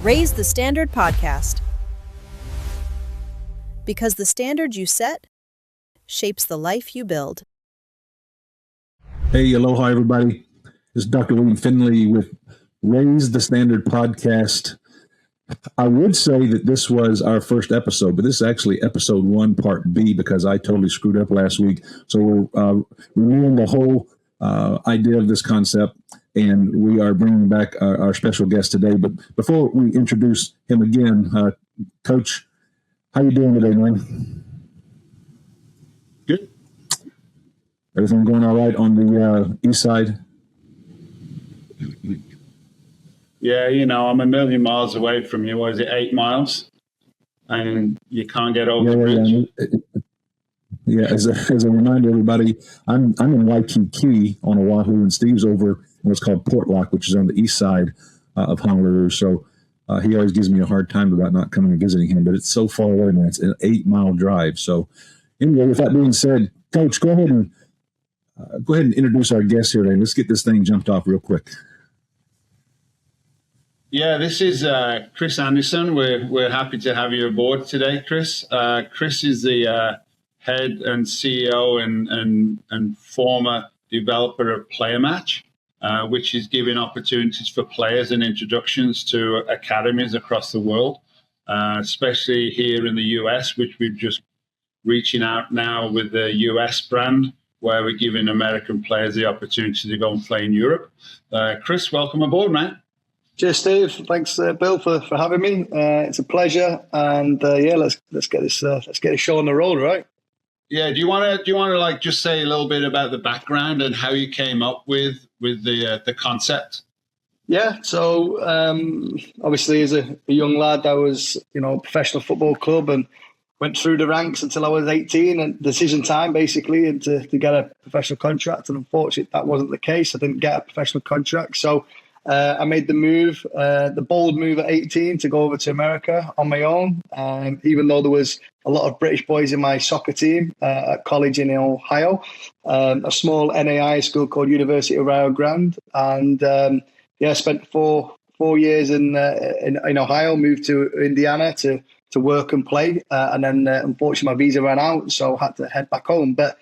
Raise the Standard podcast. Because the standard you set shapes the life you build. Hey, aloha, everybody. This is Dr. William Finley with Raise the Standard podcast. I would say that this was our first episode, but this is actually episode 1, part B, because I totally screwed up last week. So we're renewing the whole idea of this concept, and we are bringing back our special guest today. But before we introduce him again, Coach, how you doing today, man? Good. Everything going all right on the east side? Yeah, you know, I'm a million miles away from you. What is it, 8 miles? And you can't get over the bridge. Yeah, as a reminder, everybody, I'm in Waikiki on Oahu, and Steve's over in what's called Port Lock, which is on the east side of Honolulu. So he always gives me a hard time about not coming and visiting him, but it's so far away, man. It's an 8-mile drive. So anyway, with that being said, Coach, go ahead and introduce our guest here today. Let's get this thing jumped off real quick. Yeah, this is Chris Anderson. We're happy to have you aboard today, Chris. Chris is the head and CEO and former developer of PLYRMATCH, which is giving opportunities for players and introductions to academies across the world, especially here in the US, which we're just reaching out now with the US brand, where we're giving American players the opportunity to go and play in Europe. Chris, welcome aboard, man. Cheers, Steve. Thanks, Bill, for having me. It's a pleasure, and let's get this show on the road, right? Yeah. Do you want to like just say a little bit about the background and how you came up with the concept? Yeah. So obviously, as a young lad, I was professional football club and went through the ranks until I was 18, and decision time basically, and to get a professional contract. And unfortunately, that wasn't the case. I didn't get a professional contract, so. I made the bold move at 18 to go over to America on my own, even though there was a lot of British boys in my soccer team at college in Ohio, a small NAI school called University of Rio Grande. And I spent four years in Ohio, moved to Indiana to work and play. And then unfortunately my visa ran out, so I had to head back home. But,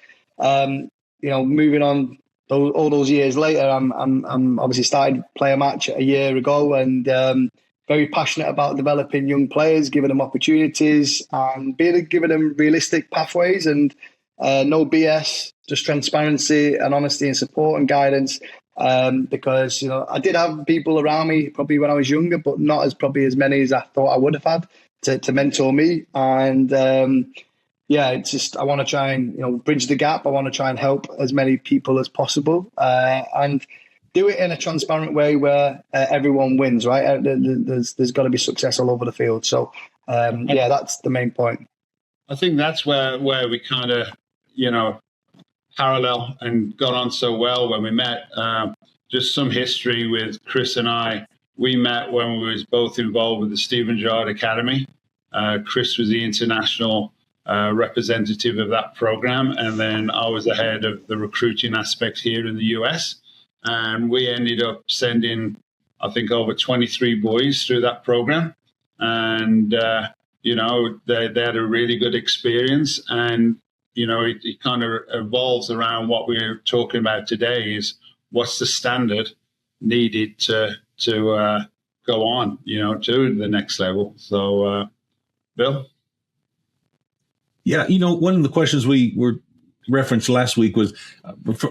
moving on, all those years later, I'm obviously started PLYRMATCH a year ago, and very passionate about developing young players, giving them opportunities, and giving them realistic pathways and no BS, just transparency and honesty and support and guidance. Because I did have people around me probably when I was younger, but not as many as I thought I would have had to mentor me. And it's just I want to try and bridge the gap. I want to try and help as many people as possible, and do it in a transparent way where everyone wins. Right? There's got to be success all over the field. So that's the main point. I think that's where we kind of parallel and got on so well when we met. Just some history with Chris and I. We met when we was both involved with the Stephen Gerrard Academy. Chris was the international representative of that program, and then I was the head of the recruiting aspect here in the US, and we ended up sending I think over 23 boys through that program, and they had a really good experience. And it kind of evolves around what we're talking about today, is what's the standard needed to go on to the next level. So Bill? Yeah, one of the questions we were referenced last week was,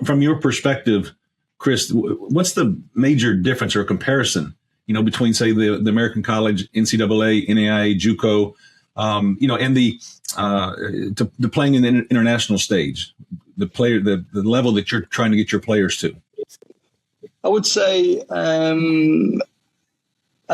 from your perspective, Chris, what's the major difference or comparison, between, say, the American College, NCAA, NAIA, JUCO, and the playing in the international stage, the level that you're trying to get your players to? I would say, I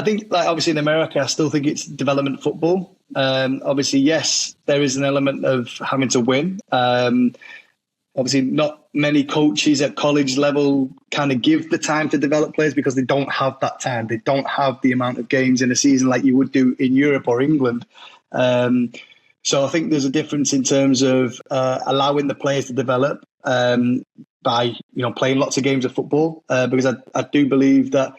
think, obviously in America, I still think it's development football. Obviously, yes, there is an element of having to win. Obviously, not many coaches at college level kind of give the time to develop players because they don't have that time. They don't have the amount of games in a season like you would do in Europe or England. So I think there's a difference in terms of allowing the players to develop by playing lots of games of football, because I do believe that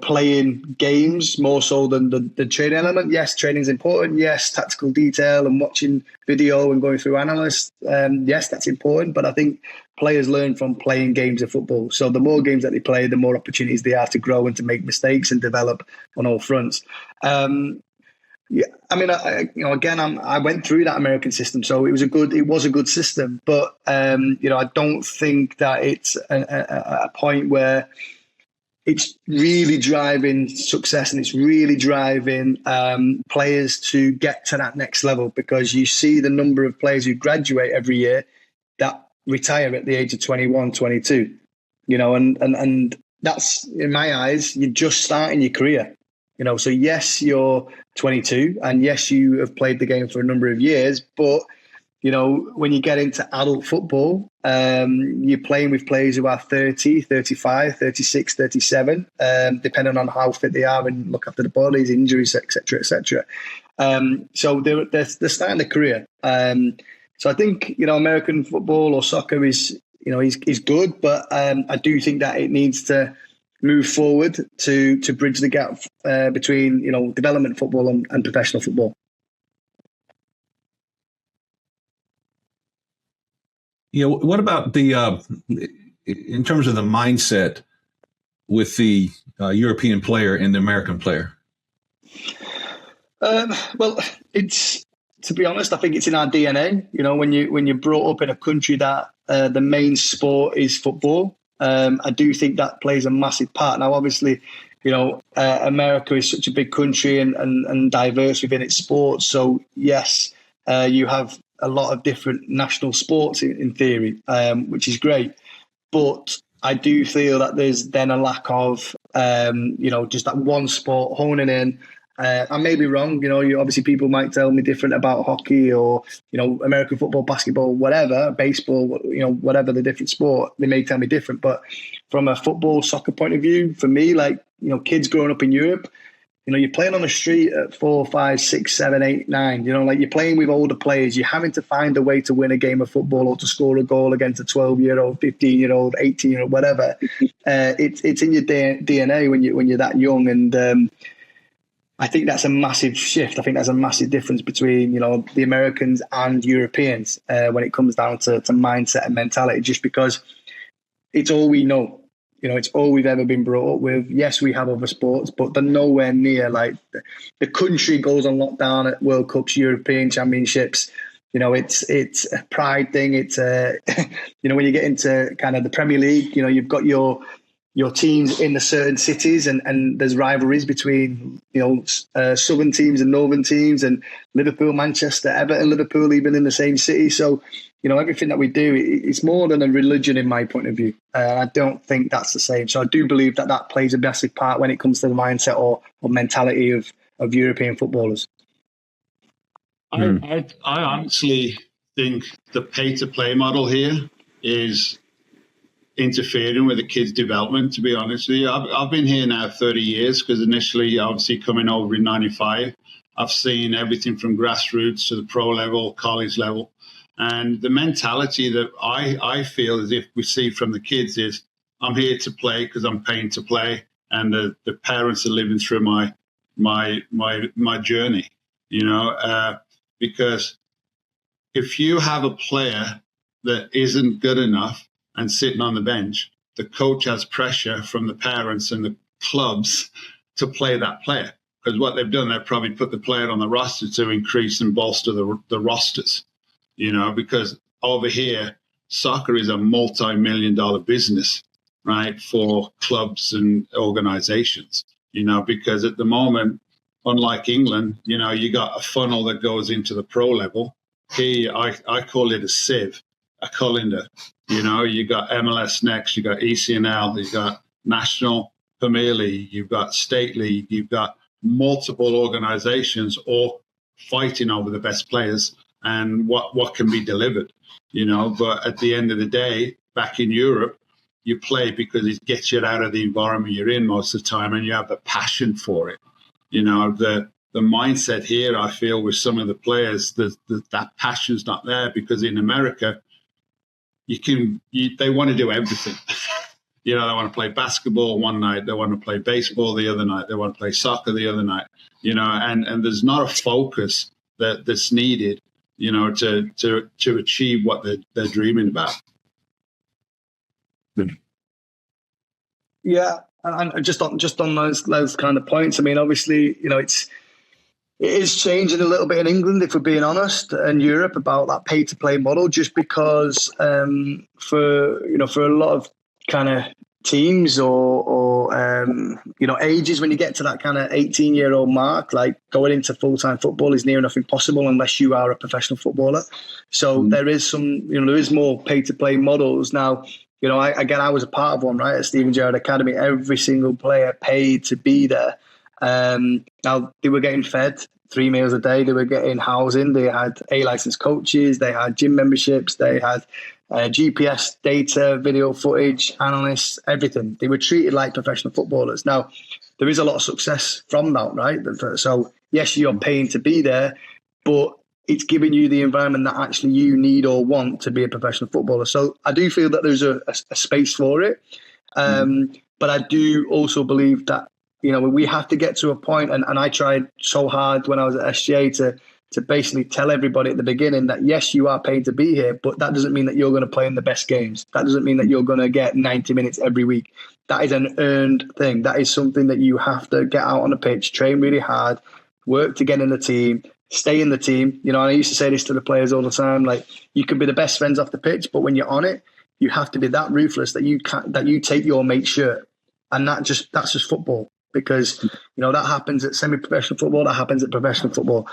playing games more so than the training element. Yes, training is important. Yes, tactical detail and watching video and going through analysts. Yes, that's important. But I think players learn from playing games of football. So the more games that they play, the more opportunities they have to grow and to make mistakes and develop on all fronts. Yeah, I mean, I went through that American system, so it was a good system. But I don't think that it's a point where it's really driving success and it's really driving players to get to that next level, because you see the number of players who graduate every year that retire at the age of 21, 22, and that's, in my eyes, you're just starting your career. So yes, you're 22 and yes, you have played the game for a number of years, but when you get into adult football, you're playing with players who are 30, 35, 36, 37, depending on how fit they are and look after the bodies, injuries, etc., etc. So they're starting their career. So I think, American football or soccer is good, but I do think that it needs to move forward to bridge the gap between, development football and professional football. What about in terms of the mindset with the European player and the American player? Well, to be honest, I think it's in our DNA. When you're brought up in a country that the main sport is football, I do think that plays a massive part. Now, obviously, America is such a big country and diverse within its sports. So yes, you have a lot of different national sports in theory, which is great. But I do feel that there's then a lack of, just that one sport honing in. I may be wrong. Obviously people might tell me different about hockey or, American football, basketball, whatever, baseball, whatever the different sport, they may tell me different. But from a football, soccer point of view, for me, kids growing up in Europe, you're playing on the street at 4, 5, 6, 7, 8, 9. You're playing with older players. You're having to find a way to win a game of football or to score a goal against a 12-year-old, 15-year-old, 18-year-old, whatever. It's in your DNA when you're that young, and I think that's a massive shift. I think that's a massive difference between the Americans and Europeans when it comes down to mindset and mentality. Just because it's all we know. It's all we've ever been brought up with. Yes, we have other sports, but they're nowhere near the country goes on lockdown at World Cups, European Championships. It's a pride thing. It's when you get into kind of the Premier League, you've got your teams in the certain cities and there's rivalries between, southern teams and northern teams, and Liverpool, Manchester, Everton, Liverpool, even in the same city. So, everything that we do, it's more than a religion in my point of view. I don't think that's the same. So I do believe that plays a massive part when it comes to the mindset or mentality of European footballers. I honestly think the pay-to-play model here is interfering with the kids' development, to be honest with you. I've been here now 30 years because initially, obviously, coming over in 95, I've seen everything from grassroots to the pro level, college level. And the mentality that I feel as if we see from the kids is, I'm here to play because I'm paying to play. And the parents are living through my journey, because if you have a player that isn't good enough and sitting on the bench, the coach has pressure from the parents and the clubs to play that player. Because what they've done, they've probably put the player on the roster to increase and bolster the rosters, because over here, soccer is a multi-million-dollar business, right, for clubs and organizations, because at the moment, unlike England, you got a funnel that goes into the pro level. Here, I call it a sieve, a colander. You got MLS Next, you got ECNL, you got National Premier League, you've got State League, you've got multiple organizations all fighting over the best players and what can be delivered, But at the end of the day, back in Europe, you play because it gets you out of the environment you're in most of the time and you have the passion for it. The mindset here, I feel, with some of the players, that passion's not there because in America, they want to do everything. You know, they want to play basketball one night, they want to play baseball the other night, they want to play soccer the other night, you know, and there's not a focus that's needed, you know, to achieve what they're dreaming about. Yeah, and just on those kind of points, I mean, obviously, you know, it is changing a little bit in England, if we're being honest, and Europe about that pay-to-play model, just because for a lot of kind of teams or you know, ages, when you get to that kind of 18-year-old mark, like going into full-time football is near enough impossible unless you are a professional footballer. So there is more pay-to-play models now. You know, I was a part of one, right, at Steven Gerrard Academy. Every single player paid to be there. Now, they were getting fed 3 meals a day. They were getting housing. They had A-licensed coaches. They had gym memberships. They had GPS data, video footage, analysts, everything. They were treated like professional footballers. Now, there is a lot of success from that, right? So, yes, you're paying to be there, but it's giving you the environment that actually you need or want to be a professional footballer. So I do feel that there's a space for it. But I do also believe that, you know, we have to get to a point, and I tried so hard when I was at SGA to basically tell everybody at the beginning that, yes, you are paid to be here, but that doesn't mean that you're going to play in the best games. That doesn't mean that you're going to get 90 minutes every week. That is an earned thing. That is something that you have to get out on the pitch, train really hard, work to get in the team, stay in the team. You know, and I used to say this to the players all the time, like, you can be the best friends off the pitch, but when you're on it, you have to be that ruthless that you take your mate's shirt. And that's just football, because, you know, that happens at semi-professional football, that happens at professional football.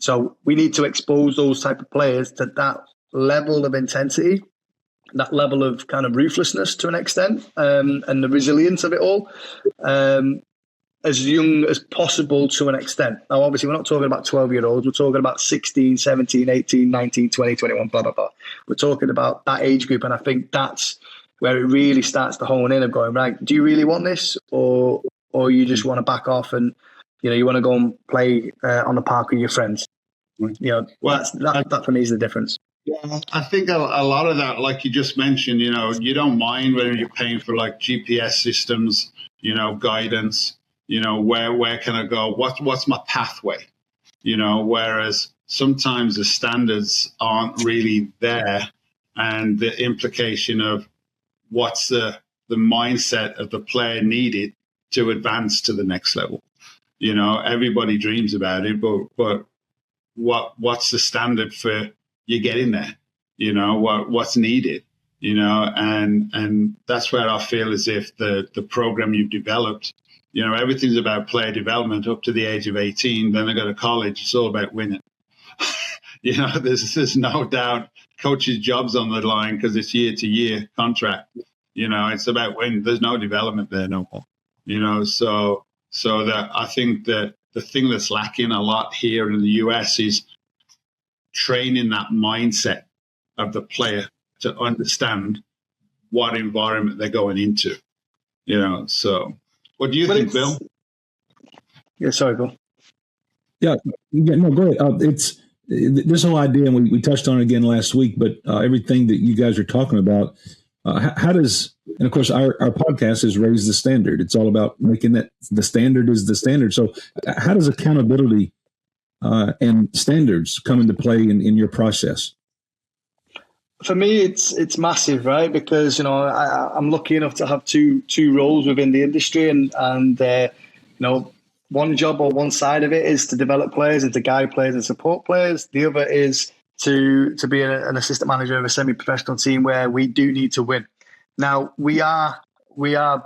So we need to expose those type of players to that level of intensity, that level of kind of ruthlessness to an extent, and the resilience of it all, as young as possible to an extent. Now, obviously, we're not talking about 12-year-olds. We're talking about 16, 17, 18, 19, 20, 21, blah, blah, blah. We're talking about that age group, and I think that's where it really starts to hone in of going, right, do you really want this, or you just want to back off and, you know, you want to go and play on the park with your friends? You know, well, that for me is the difference. Yeah, I think a lot of that, like you just mentioned, you know, you don't mind whether you're paying for like GPS systems, you know, guidance, you know, where can I go? What's my pathway? You know, whereas sometimes the standards aren't really there, and the implication of what's the mindset of the player needed to advance to the next level. You know, everybody dreams about it, but what's the standard for you getting there? You know, what's needed? You know, and that's where I feel as if the program you've developed, you know, everything's about player development up to the age of 18. Then they go to college. It's all about winning. You know, there's no doubt coaches' jobs on the line because it's year-to-year contract. You know, it's about winning. There's no development there no more. You know, so that I think that the thing that's lacking a lot here in the US is training that mindset of the player to understand what environment they're going into. You know, so what do you think, Bill? Yeah, sorry, Bill. Yeah, no, go ahead. It's this whole idea, and we touched on it again last week, but everything that you guys are talking about, how does, and of course, our podcast is Raise the Standard. It's all about making that the standard is the standard. So how does accountability and standards come into play in your process? For me, it's massive, right? Because, you know, I'm lucky enough to have two roles within the industry, and you know, one job or one side of it is to develop players and to guide players and support players. The other is to be an assistant manager of a semi-professional team where we do need to win. Now, we are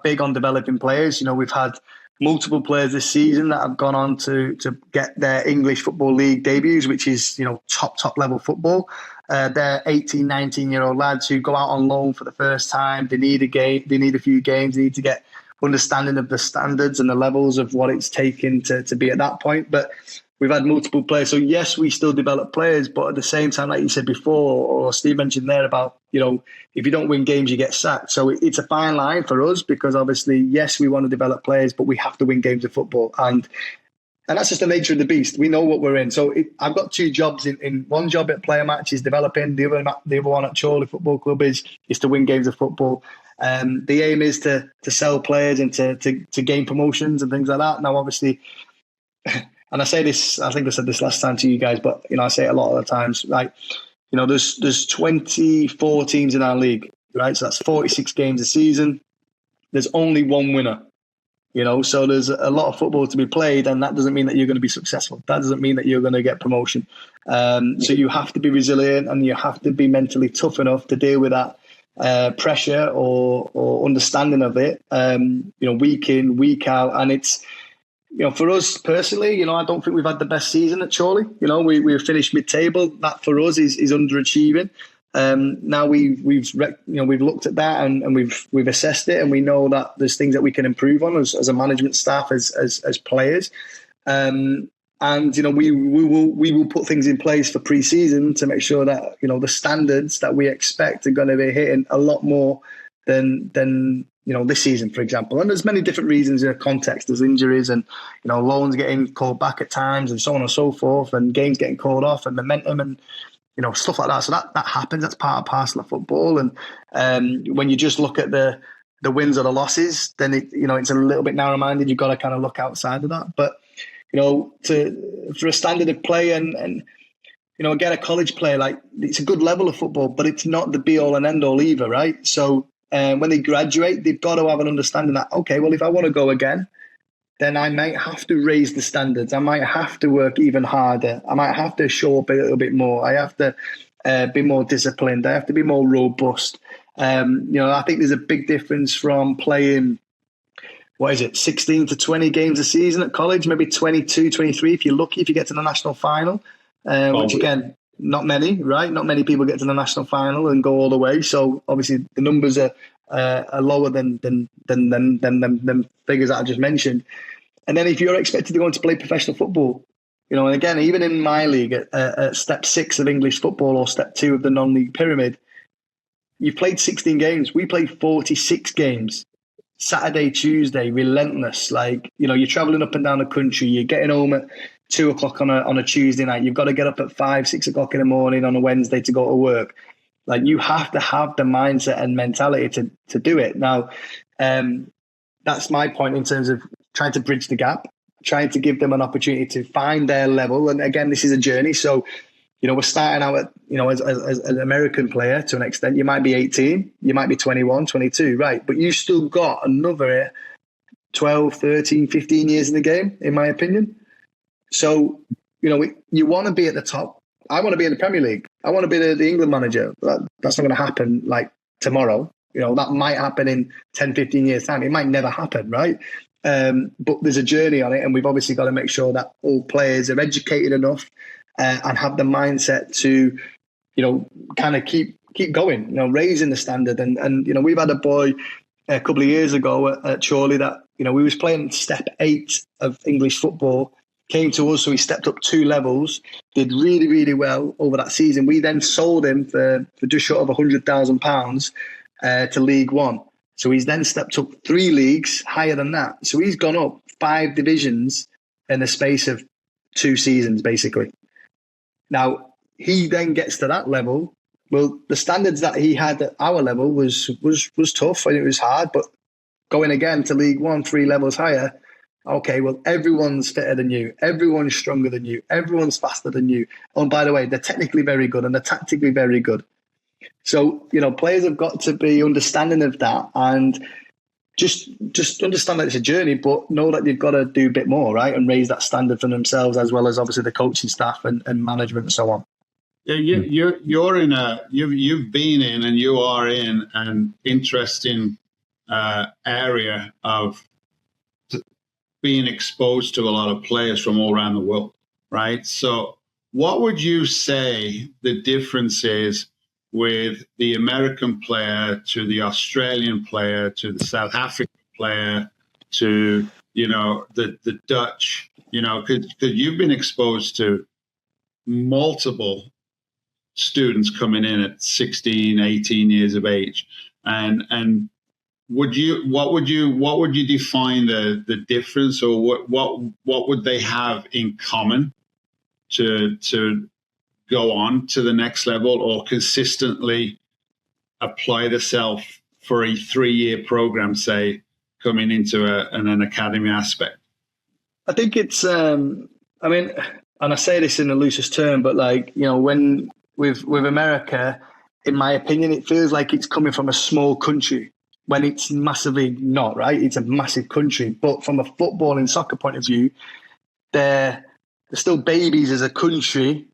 big on developing players. You know, we've had multiple players this season that have gone on to get their English Football League debuts, which is, you know, top level football. They're 18, 19-year-old lads who go out on loan for the first time. They need a game. They need a few games. They need to get understanding of the standards and the levels of what it's taken to be at that point. But we've had multiple players. So yes, we still develop players, but at the same time, like you said before, or Steve mentioned there about, you know, if you don't win games, you get sacked. So it's a fine line for us, because obviously, yes, we want to develop players, but we have to win games of football. And that's just the nature of the beast. We know what we're in. So I've got two jobs. In one job at PLYRMATCH is developing. The other one at Chorley Football Club is to win games of football. The aim is to sell players and to gain promotions and things like that. Now, obviously, and I say this, I think I said this last time to you guys, but I say it a lot of the times. Like, there's 24 teams in our league, right? So that's 46 games a season. There's only one winner. So there's a lot of football to be played, and that doesn't mean that you're going to be successful. That doesn't mean that you're going to get promotion. So you have to be resilient, and you have to be mentally tough enough to deal with that pressure or understanding of it, week in, week out. And it's, for us personally, I don't think we've had the best season at Chorley. We finished mid-table. That for us is underachieving. Now we've looked at that and we've assessed it, and we know that there's things that we can improve on as a management staff, as players, and we will put things in place for pre-season to make sure that the standards that we expect are going to be hitting a lot more than this season, for example. And there's many different reasons in a context. There's injuries and loans getting called back at times and so on and so forth, and games getting called off and momentum and stuff like that. So that happens. That's part and parcel of football. And when you just look at the wins or the losses, then it's a little bit narrow-minded. You've got to kind of look outside of that. But for a standard of play and again, a college player, like, it's a good level of football, but it's not the be-all and end-all either, right? So when they graduate, they've got to have an understanding that, okay, well, if I want to go again, then I might have to raise the standards. I might have to work even harder. I might have to show up a little bit more. I have to be more disciplined. I have to be more robust. I think there's a big difference from playing, 16 to 20 games a season at college, maybe 22, 23 if you're lucky, if you get to the national final, which again, not many, right? Not many people get to the national final and go all the way. So obviously the numbers are lower than figures that I just mentioned. And then if you're expected to go on to play professional football, and again, even in my league at step 6 of English football or step 2 of the non-league pyramid, you've played 16 games. We played 46 games. Saturday, Tuesday, relentless. Like, you're traveling up and down the country. You're getting home at 2 o'clock on a Tuesday night. You've got to get up at 5, 6 o'clock in the morning on a Wednesday to go to work. Like, you have to have the mindset and mentality to do it. Now, that's my point in terms of trying to bridge the gap, trying to give them an opportunity to find their level. And again, this is a journey. So, we're starting out at, as an American player to an extent. You might be 18, you might be 21, 22, right? But you've still got another 12, 13, 15 years in the game, in my opinion. So, you want to be at the top. I want to be in the Premier League. I want to be the England manager. That's not going to happen like tomorrow. That might happen in 10, 15 years' time. It might never happen, right? But there's a journey on it, and we've obviously got to make sure that all players are educated enough and have the mindset to, kind of keep going, raising the standard. And we've had a boy a couple of years ago at Chorley that, we was playing step 8 of English football, came to us, so he stepped up 2 levels, did really, really well over that season. We then sold him for just short of £100,000 to League One. So he's then stepped up 3 leagues higher than that. So he's gone up 5 divisions in the space of 2 seasons, basically. Now, he then gets to that level. Well, the standards that he had at our level was tough and it was hard, but going again to League One, 3 levels higher, okay, well, everyone's fitter than you. Everyone's stronger than you. Everyone's faster than you. Oh, and by the way, they're technically very good and they're tactically very good. So, players have got to be understanding of that and just understand that it's a journey, but know that you've got to do a bit more, right? And raise that standard for themselves, as well as obviously the coaching staff and management and so on. Yeah, you've been in and you are in an interesting area of being exposed to a lot of players from all around the world, right? So what would you say the difference is with the American player to the Australian player to the South African player to, the Dutch, because you've been exposed to multiple students coming in at 16, 18 years of age. And what would you define the difference, or what would they have in common to go on to the next level or consistently apply themselves for a 3-year program, say, coming into an academy aspect? I think it's, I mean, and I say this in the loosest term, but like, you know, when with America, in my opinion, it feels like it's coming from a small country when it's massively not, right? It's a massive country. But from a football and soccer point of view, they're still babies as a country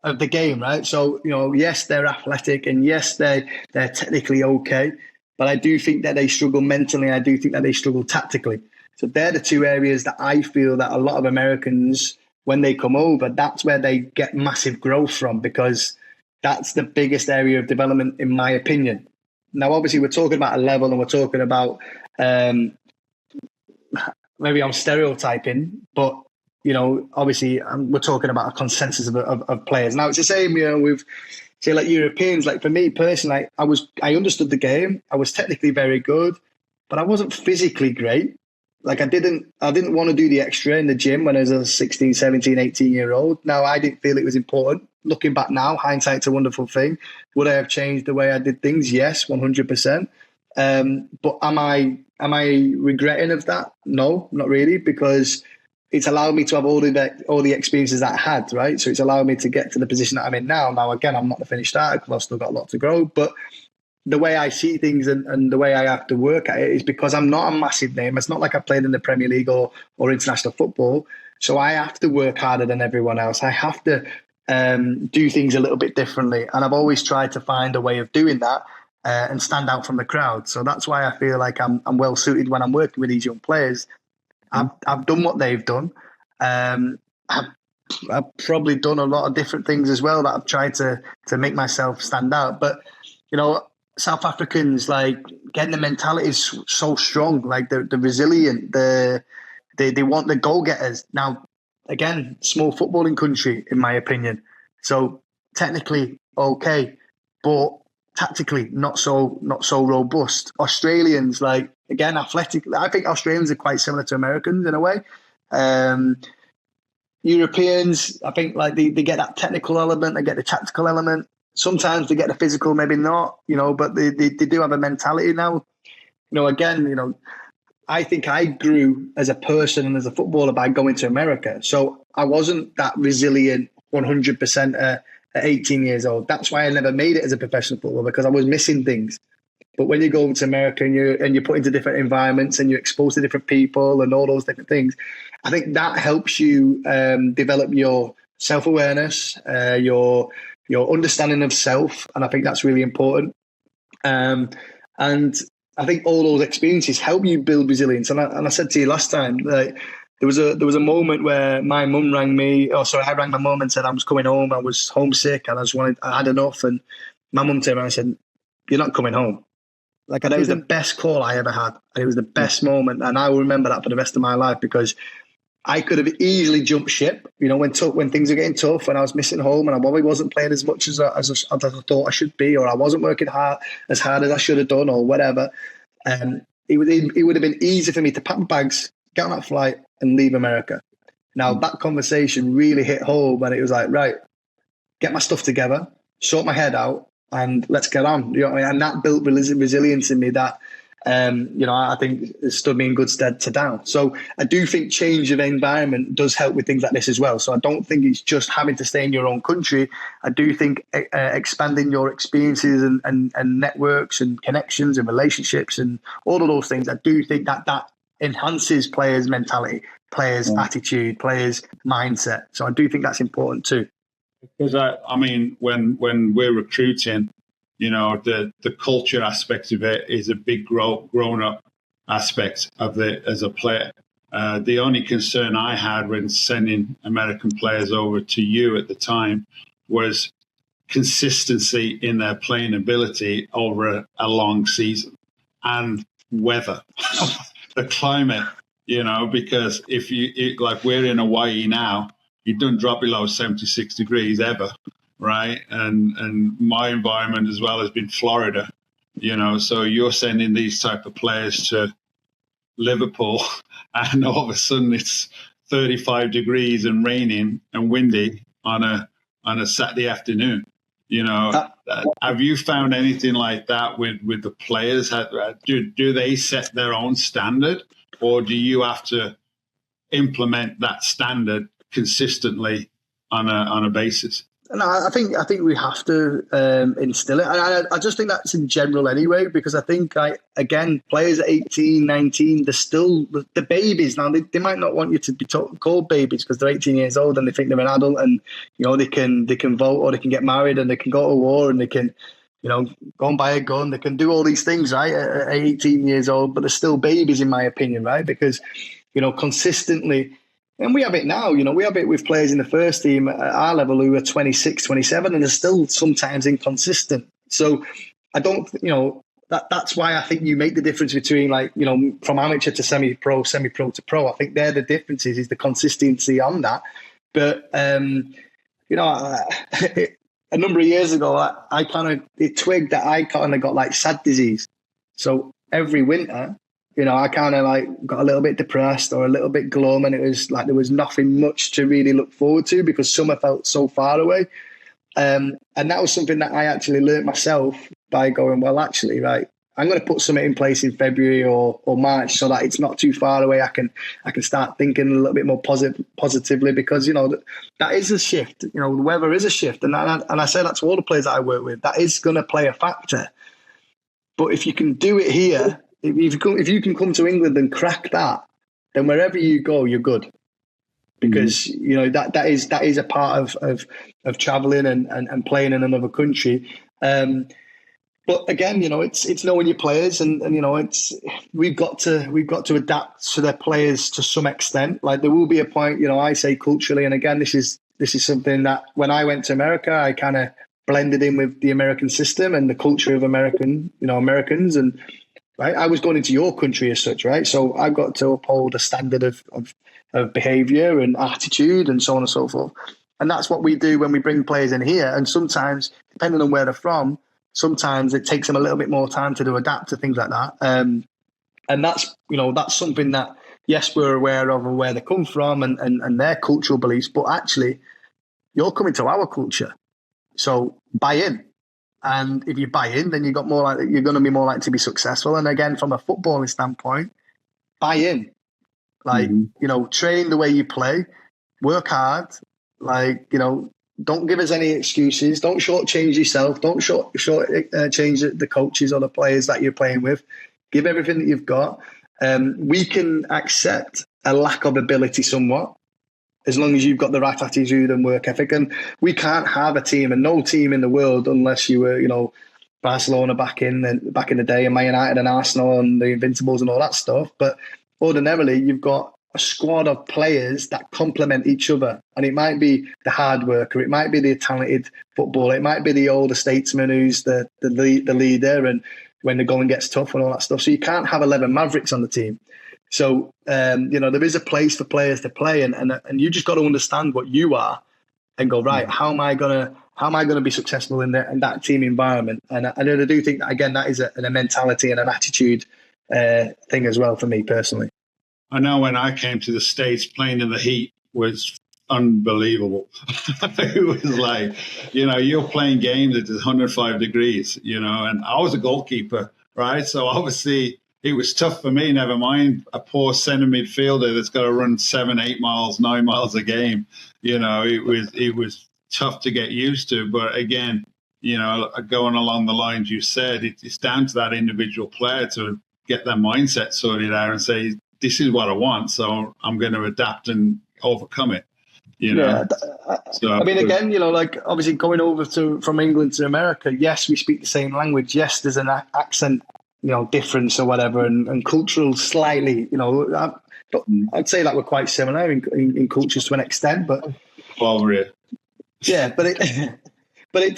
of the game, right? So, you know, yes, they're athletic and yes, they're technically okay, but I do think that they struggle mentally. I do think that they struggle tactically. So they're the two areas that I feel that a lot of Americans, when they come over, that's where they get massive growth from, because that's the biggest area of development, in my opinion. Now, obviously, we're talking about a level and we're talking about, maybe I'm stereotyping, but, you know, obviously we're talking about a consensus of players. Now, it's the same, you know, with, say, like Europeans. Like for me personally, I understood the game. I was technically very good, but I wasn't physically great. Like I didn't want to do the extra in the gym when I was a 16, 17, 18-year-old. Now, I didn't feel it was important. Looking back now, hindsight's a wonderful thing. Would I have changed the way I did things? Yes, 100%. But am I regretting of that? No, not really, because it's allowed me to have all the experiences that I had, right? So it's allowed me to get to the position that I'm in now. Now, again, I'm not the finished article. I've still got a lot to grow, but the way I see things and the way I have to work at it is because I'm not a massive name. It's not like I played in the Premier League or international football. So I have to work harder than everyone else. I have to do things a little bit differently. And I've always tried to find a way of doing that and stand out from the crowd. So that's why I feel like I'm well suited when I'm working with these young players. I've done what they've done. I've probably done a lot of different things as well that I've tried to make myself stand out. But, you know, South Africans, like, getting the mentality is so strong. Like, they're resilient. They want the goal-getters. Now, again, small footballing country, in my opinion. So technically okay, but tactically not so robust. Australians, like, again, athletic. I think Australians are quite similar to Americans in a way. Europeans, I think, like, they get that technical element, they get the tactical element. Sometimes they get the physical, maybe not, you know, but they do have a mentality now. You know, again, you know, I think I grew as a person and as a footballer by going to America. So I wasn't that resilient 100% at 18 years old. That's why I never made it as a professional footballer, because I was missing things. But when you go over to America and you're put into different environments and you're exposed to different people and all those different things, I think that helps you develop your self-awareness, your understanding of self. And I think that's really important. And I think all those experiences help you build resilience. And I said to you last time, like, there was a moment where my mum rang me. I rang my mum and said I was coming home. I was homesick and I had enough. And my mum turned around and said, "You're not coming home." Like, that was the best call I ever had. It was the best moment. And I will remember that for the rest of my life, because I could have easily jumped ship, you know, when things are getting tough, and I was missing home and I probably wasn't playing as much as I thought I should be, or I wasn't working as hard as I should have done, or whatever. It would have been easy for me to pack my bags, get on that flight and leave America. Now, that conversation really hit home, and it was like, right, get my stuff together, sort my head out, and let's get on. You know what I mean? And that built resilience in me that, you know, I think it stood me in good stead to now. So I do think change of environment does help with things like this as well. So I don't think it's just having to stay in your own country. I do think expanding your experiences and networks and connections and relationships and all of those things, I do think that enhances players' mentality, players' attitude, players' mindset. So I do think that's important too. Because I mean, when we're recruiting, you know, the culture aspect of it is a big grown up aspect of it as a player. The only concern I had when sending American players over to you at the time was consistency in their playing ability over a long season, and weather, the climate, you know, because like we're in Hawaii now, you don't drop below 76 degrees ever, right? And my environment as well has been Florida, you know, so you're sending these type of players to Liverpool and all of a sudden it's 35 degrees and raining and windy on a Saturday afternoon. Have you found anything like that with the players? Do they set their own standard, or do you have to implement that standard consistently on a basis? No, I think we have to instill it. And I just think that's in general anyway, because I think, again, players at 18, 19, they're still the babies. Now, they might not want you to be called babies because they're 18 years old and they think they're an adult, and, they can vote, or they can get married, and they can go to war, and they can, go and buy a gun. They can do all these things, right, at 18 years old, but they're still babies, in my opinion, right? Because, consistently... And we have it now, we have it with players in the first team at our level who are 26, 27, and they're still sometimes inconsistent. So I don't, that's why I think you make the difference between, from amateur to semi-pro to pro. I think they're the differences, is the consistency on that. But, a number of years ago, it twigged that I kind of got sad disease. So every winter, I kind of got a little bit depressed or a little bit glum, and it was like there was nothing much to really look forward to because summer felt so far away. And that was something that I actually learned myself by going, well, actually, right, I'm going to put something in place in February or March so that it's not too far away. I can start thinking a little bit more positively because, that is a shift. The weather is a shift. And I say that to all the players that I work with, that is going to play a factor. But if you can do it here, if you can come to England and crack that, then wherever you go, you're good. Because that is a part of traveling and playing in another country. But again, it's knowing your players, and we've got to adapt to their players to some extent. Like there will be a point, I say culturally, and again, this is something that when I went to America, I kind of blended in with the American system and the culture of Americans and. Right, I was going into your country as such, right? So I've got to uphold a standard of behaviour and attitude and so on and so forth. And that's what we do when we bring players in here. And sometimes, depending on where they're from, sometimes it takes them a little bit more time to adapt to things like that. And that's something that, yes, we're aware of and where they come from and their cultural beliefs, but actually, you're coming to our culture. So buy in. And if you buy in, then you're going to be more likely to be successful. And again, from a footballing standpoint, buy in. Train the way you play, work hard. Don't give us any excuses. Don't shortchange yourself. Don't shortchange the coaches or the players that you're playing with. Give everything that you've got. We can accept a lack of ability somewhat, as long as you've got the right attitude and work ethic. And we can't have a team, and no team in the world, unless you were, Barcelona back in the day, and Man United and Arsenal and the Invincibles and all that stuff. But ordinarily, you've got a squad of players that complement each other. And it might be the hard worker, it might be the talented footballer, it might be the older statesman who's the leader, and when the going gets tough and all that stuff. So you can't have 11 Mavericks on the team. So, there is a place for players to play, and you just got to understand what you are and go, right, how am I gonna be successful in that team environment? And I do think that, again, that is a mentality and an attitude thing as well for me personally. I know when I came to the States, playing in the heat was unbelievable. It was like, you're playing games at 105 degrees, and I was a goalkeeper, right? So obviously, it was tough for me, never mind a poor centre midfielder that's got to run 7, 8 miles, 9 miles a game. It was tough to get used to. But again, going along the lines you said, it's down to that individual player to get their mindset sorted out and say, this is what I want, so I'm going to adapt and overcome it. Yeah. So, I mean, again, obviously going over from England to America, yes, we speak the same language. Yes, there's an accent difference or whatever, and cultural slightly, but I'd say that we're quite similar in cultures to an extent, but yeah, but it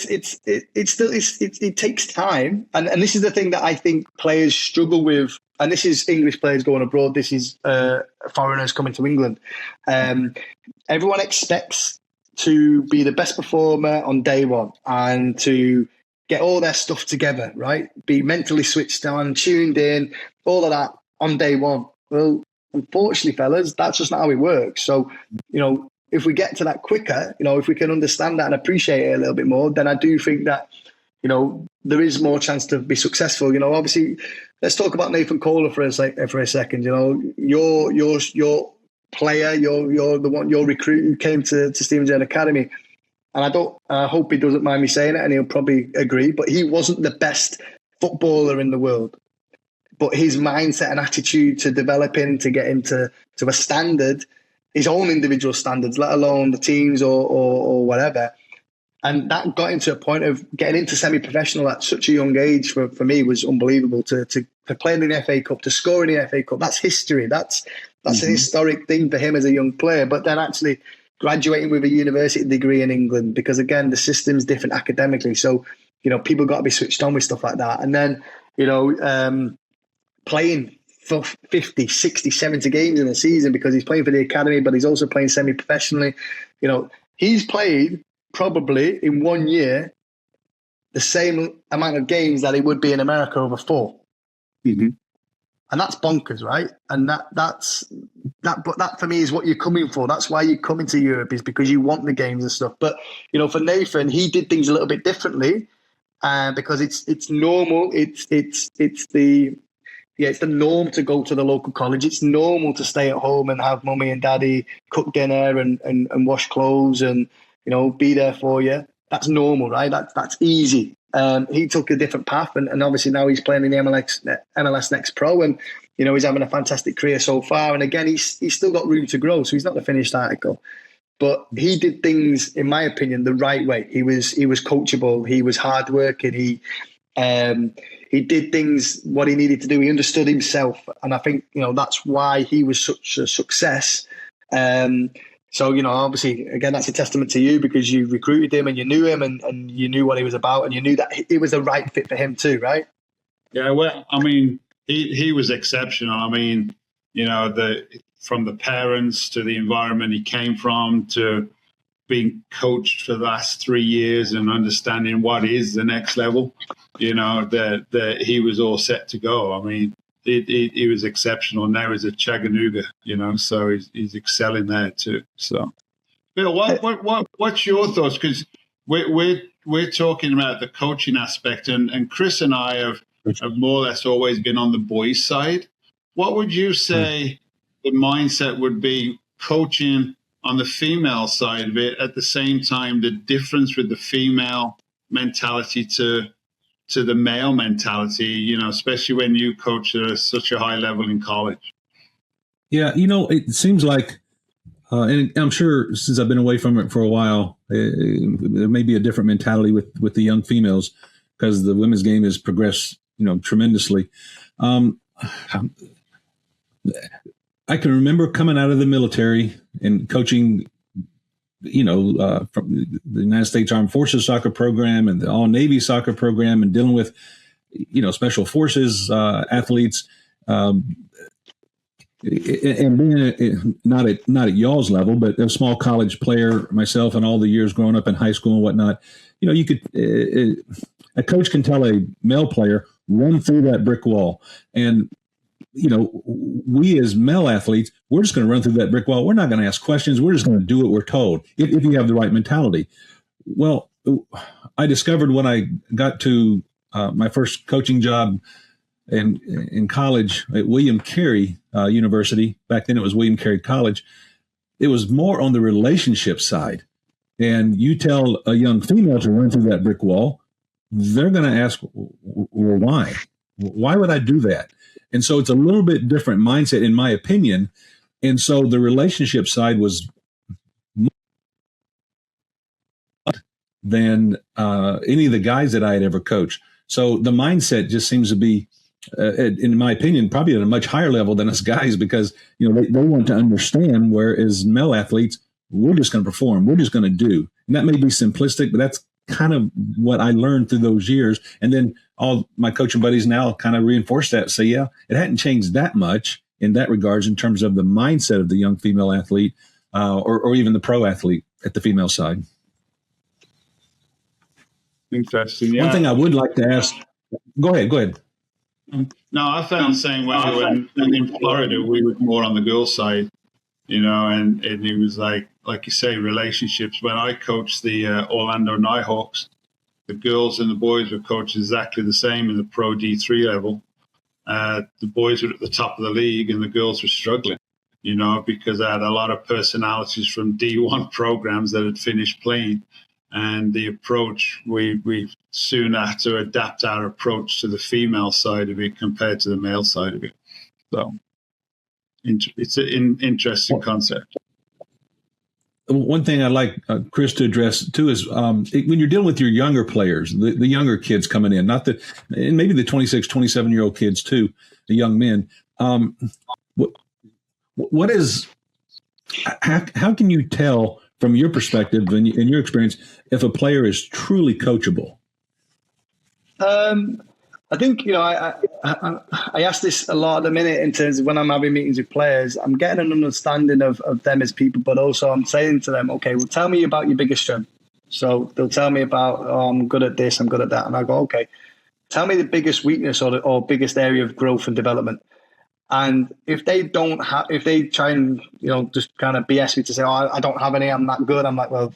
takes time, and this is the thing that I think players struggle with, and this is English players going abroad, this is foreigners coming to England. Everyone expects to be the best performer on day one and to get all their stuff together, right? Be mentally switched on, tuned in, all of that on day one. Well, unfortunately, fellas, that's just not how it works. So, if we get to that quicker, if we can understand that and appreciate it a little bit more, then I do think that, there is more chance to be successful. Obviously, let's talk about Nathan Kohler for a second. Your player, you're the one, your recruit who came to Stephen Gerrard Academy. And I hope he doesn't mind me saying it, and he'll probably agree, but he wasn't the best footballer in the world. But his mindset and attitude to developing, to get into a standard, his own individual standards, let alone the teams or whatever. And that got him to a point of getting into semi-professional at such a young age for me was unbelievable. To play in the FA Cup, to score in the FA Cup, that's history. That's an historic thing for him as a young player. But then actually graduating with a university degree in England, because again, the system's different academically. So, people got to be switched on with stuff like that. And then, playing for 50, 60, 70 games in a season because he's playing for the academy, but he's also playing semi-professionally. He's played probably in 1 year the same amount of games that he would be in America over 4. Mm-hmm. And that's bonkers, right? And but that for me is what you're coming for. That's why you're coming to Europe, is because you want the games and stuff. But for Nathan, he did things a little bit differently, because it's normal. It's the norm to go to the local college. It's normal to stay at home and have mummy and daddy cook dinner and wash clothes and be there for you. That's normal, right? That's easy. He took a different path, and obviously now he's playing in the MLS Next Pro, and he's having a fantastic career so far. And again, he's still got room to grow, so he's not the finished article. But he did things, in my opinion, the right way. He was coachable. He was hardworking. He did things what he needed to do. He understood himself, and I think that's why he was such a success. So, obviously, again, that's a testament to you, because you recruited him and you knew him and you knew what he was about, and you knew that it was the right fit for him too, right? Yeah, well, I mean, he was exceptional. I mean, from the parents to the environment he came from to being coached for the last 3 years and understanding what is the next level, that he was all set to go. I mean, he was exceptional. Now he's a Chattanooga, so he's excelling there too. So, Bill, what's your thoughts? Because we're talking about the coaching aspect, and Chris and I have more or less always been on the boys' side. What would you say the mindset would be coaching on the female side of it? At the same time, the difference with the female mentality to the male mentality, especially when you coach at such a high level in college? Yeah, it seems like, and I'm sure since I've been away from it for a while, there may be a different mentality with the young females, because the women's game has progressed, tremendously. I can remember coming out of the military and coaching, from the United States Armed Forces soccer program and the All Navy soccer program, and dealing with, special forces athletes, and being not at y'all's level, but a small college player myself, and all the years growing up in high school and whatnot. You could a coach can tell a male player, run through that brick wall, and we as male athletes, we're just going to run through that brick wall. We're not going to ask questions. We're just going to do what we're told, if you have the right mentality. Well, I discovered when I got to my first coaching job in college at William Carey University. Back then it was William Carey College. It was more on the relationship side. And you tell a young female to run through that brick wall, they're going to ask, well, why? Why would I do that? And so it's a little bit different mindset, in my opinion. And so the relationship side was more than any of the guys that I had ever coached. So the mindset just seems to be, in my opinion, probably at a much higher level than us guys, because they want to understand, whereas male athletes, we're just going to perform, we're just going to do. And that may be simplistic, but that's kind of what I learned through those years. And then all my coaching buddies now kind of reinforce that, say, yeah, it hadn't changed that much in that regards in terms of the mindset of the young female athlete, or even the pro athlete at the female side. Interesting. Yeah. One thing I would like to ask, go ahead. No, I found the same way when in Florida, we were more on the girls' side. and it was like you say, relationships. When I coached the Orlando Nighthawks, the girls and the boys were coached exactly the same in the Pro D3 level. The boys were at the top of the league and the girls were struggling, because I had a lot of personalities from D1 programs that had finished playing. And the approach, we soon had to adapt our approach to the female side of it compared to the male side of it. So it's an interesting concept. One thing I'd like Chris to address too is when you're dealing with your younger players, the younger kids coming in, and maybe the 26, 27-year-old kids too, the young men. What is, how can you tell from your perspective and in your experience if a player is truly coachable? I think, I ask this a lot at the minute in terms of when I'm having meetings with players. I'm getting an understanding of them as people, but also I'm saying to them, okay, well, tell me about your biggest strength. So they'll tell me about, I'm good at this, I'm good at that. And I go, okay, tell me the biggest weakness or biggest area of growth and development. And if they try and, just kind of BS me to say, I don't have any, I'm not good. I'm like, well,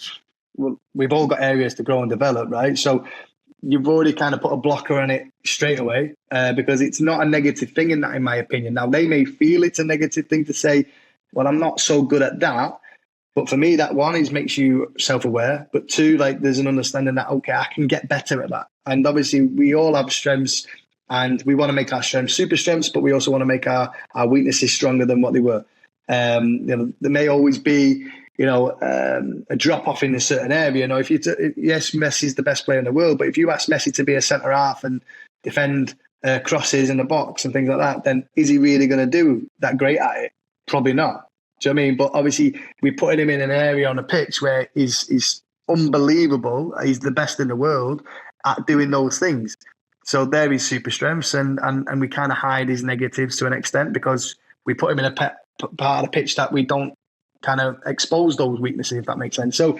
we've all got areas to grow and develop, right? So you've already kind of put a blocker on it straight away because it's not a negative thing in my opinion. Now, they may feel it's a negative thing to say, well, I'm not so good at that. But for me, that one is makes you self-aware. But two, there's an understanding that, okay, I can get better at that. And obviously, we all have strengths and we want to make our strengths super strengths, but we also want to make our weaknesses stronger than what they were. There may always be, a drop off in a certain area. If yes, Messi's the best player in the world, but if you ask Messi to be a centre half and defend crosses in the box and things like that, then is he really going to do that great at it? Probably not. Do you know what I mean? But obviously, we put him in an area on a pitch where he's unbelievable. He's the best in the world at doing those things. So there is super strengths, and we kind of hide his negatives to an extent because we put him in a part of the pitch that we don't kind of expose those weaknesses, if that makes sense. So,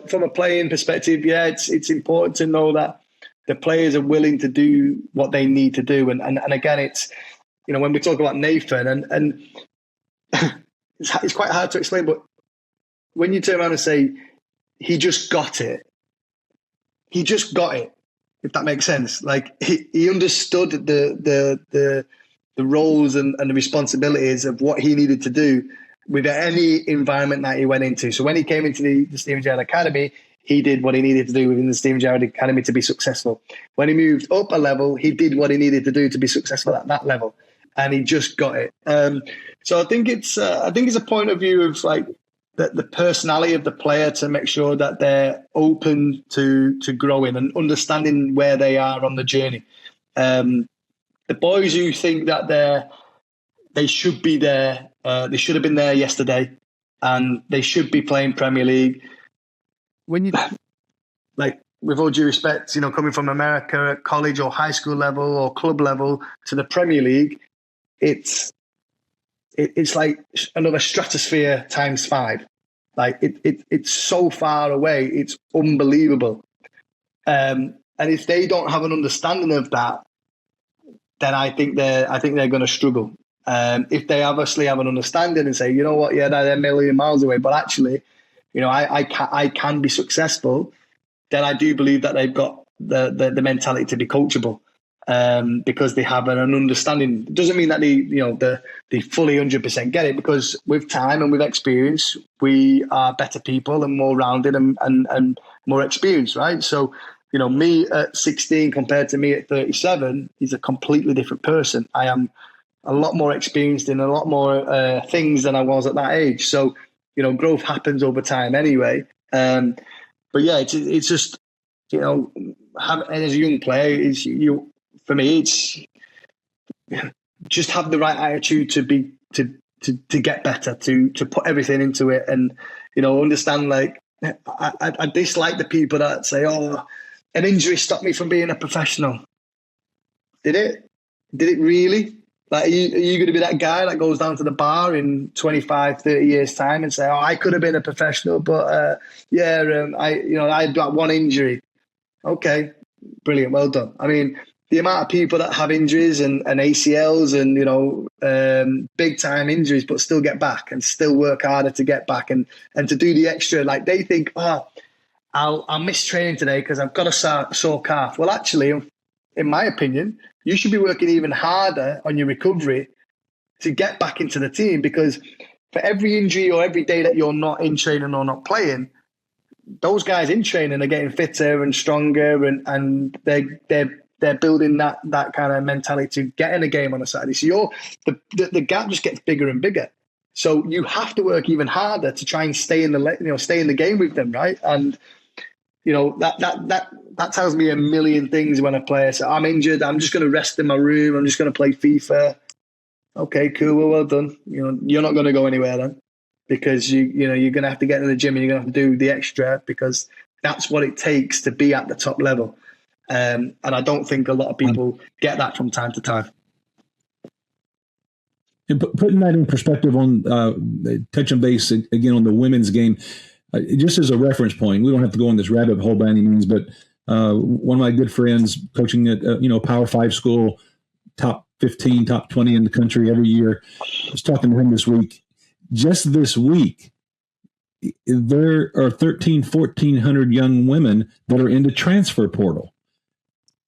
from a playing perspective, yeah, it's important to know that the players are willing to do what they need to do. And again, it's, when we talk about Nathan, and it's quite hard to explain, but when you turn around and say, he just got it, if that makes sense. He understood the roles and the responsibilities of what he needed to do with any environment that he went into. So when he came into the Steven Gerrard Academy, he did what he needed to do within the Steven Gerrard Academy to be successful. When he moved up a level, he did what he needed to do to be successful at that level, and he just got it. So I think it's a point of view of the personality of the player to make sure that they're open to growing and understanding where they are on the journey. The boys who think that they should be there, they should have been there yesterday, and they should be playing Premier League. When you with all due respect, coming from America at college or high school level or club level to the Premier League, it's like another stratosphere times 5. It's so far away, it's unbelievable. And if they don't have an understanding of that, then I think they're going to struggle. If they obviously have an understanding and say, you know what, yeah, they're a million miles away, but actually, I can be successful, then I do believe that they've got the mentality to be coachable. Because they have an understanding. It doesn't mean that they fully 100% get it, because with time and with experience, we are better people and more rounded and more experienced, right? So, me at 16 compared to me at 37 is a completely different person. I am a lot more experienced in a lot more things than I was at that age. So, growth happens over time anyway. But yeah, it's just, as a young player, for me, it's just have the right attitude to get better, to put everything into it, and understand. I dislike the people that say, "Oh, an injury stopped me from being a professional." Did it? Did it really? Are you going to be that guy that goes down to the bar in 25, 30 years' time and say, "Oh, I could have been a professional, but I had that one injury." Okay, brilliant, well done. I mean, the amount of people that have injuries and ACLs and, big time injuries, but still get back and still work harder to get back and to do the extra. Like they think, I'll miss training today because I've got a sore calf. Well, actually, in my opinion, you should be working even harder on your recovery to get back into the team, because for every injury or every day that you're not in training or not playing, those guys in training are getting fitter and stronger, and they're building that kind of mentality to get in a game on a Saturday. So the gap just gets bigger and bigger. So you have to work even harder to try and stay in the game with them, right? And that tells me a million things when a player says, I'm injured, I'm just going to rest in my room, I'm just going to play FIFA. Okay, cool, well done. You're not going to go anywhere then, because you're going to have to get in the gym and you're going to have to do the extra, because that's what it takes to be at the top level. And I don't think a lot of people get that from time to time. And putting that in perspective on touching base again on the women's game, just as a reference point, we don't have to go on this rabbit hole by any means, but one of my good friends coaching at Power 5 school, top 15, top 20 in the country every year, I was talking to him this week. Just this week, there are 1,400 young women that are in the transfer portal.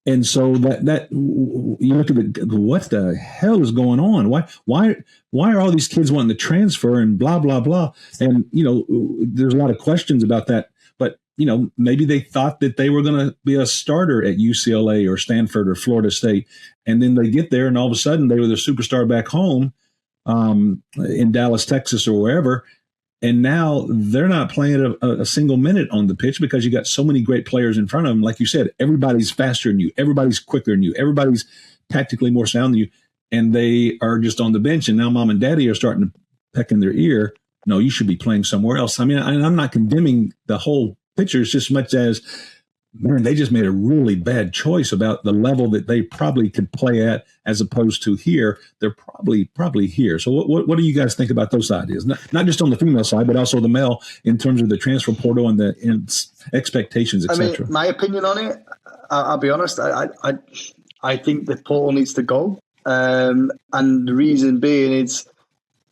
And so that you look at what the hell is going on? Why are all these kids wanting to transfer and blah, blah, blah? And, there's a lot of questions about that. But, maybe they thought that they were going to be a starter at UCLA or Stanford or Florida State. And then they get there and all of a sudden they were the superstar back home in Dallas, Texas, or wherever. And now they're not playing a single minute on the pitch because you got so many great players in front of them. Like you said, everybody's faster than you. Everybody's quicker than you. Everybody's tactically more sound than you. And they are just on the bench. And now mom and daddy are starting to peck in their ear. No, you should be playing somewhere else. I mean, I'm not condemning the whole picture as just much as, man, they just made a really bad choice about the level that they probably could play at as opposed to here. They're probably here. So what do you guys think about those ideas? Not just on the female side, but also the male in terms of the transfer portal and the expectations, etc. I mean, my opinion on it, I'll be honest, I think the portal needs to go. And the reason being is,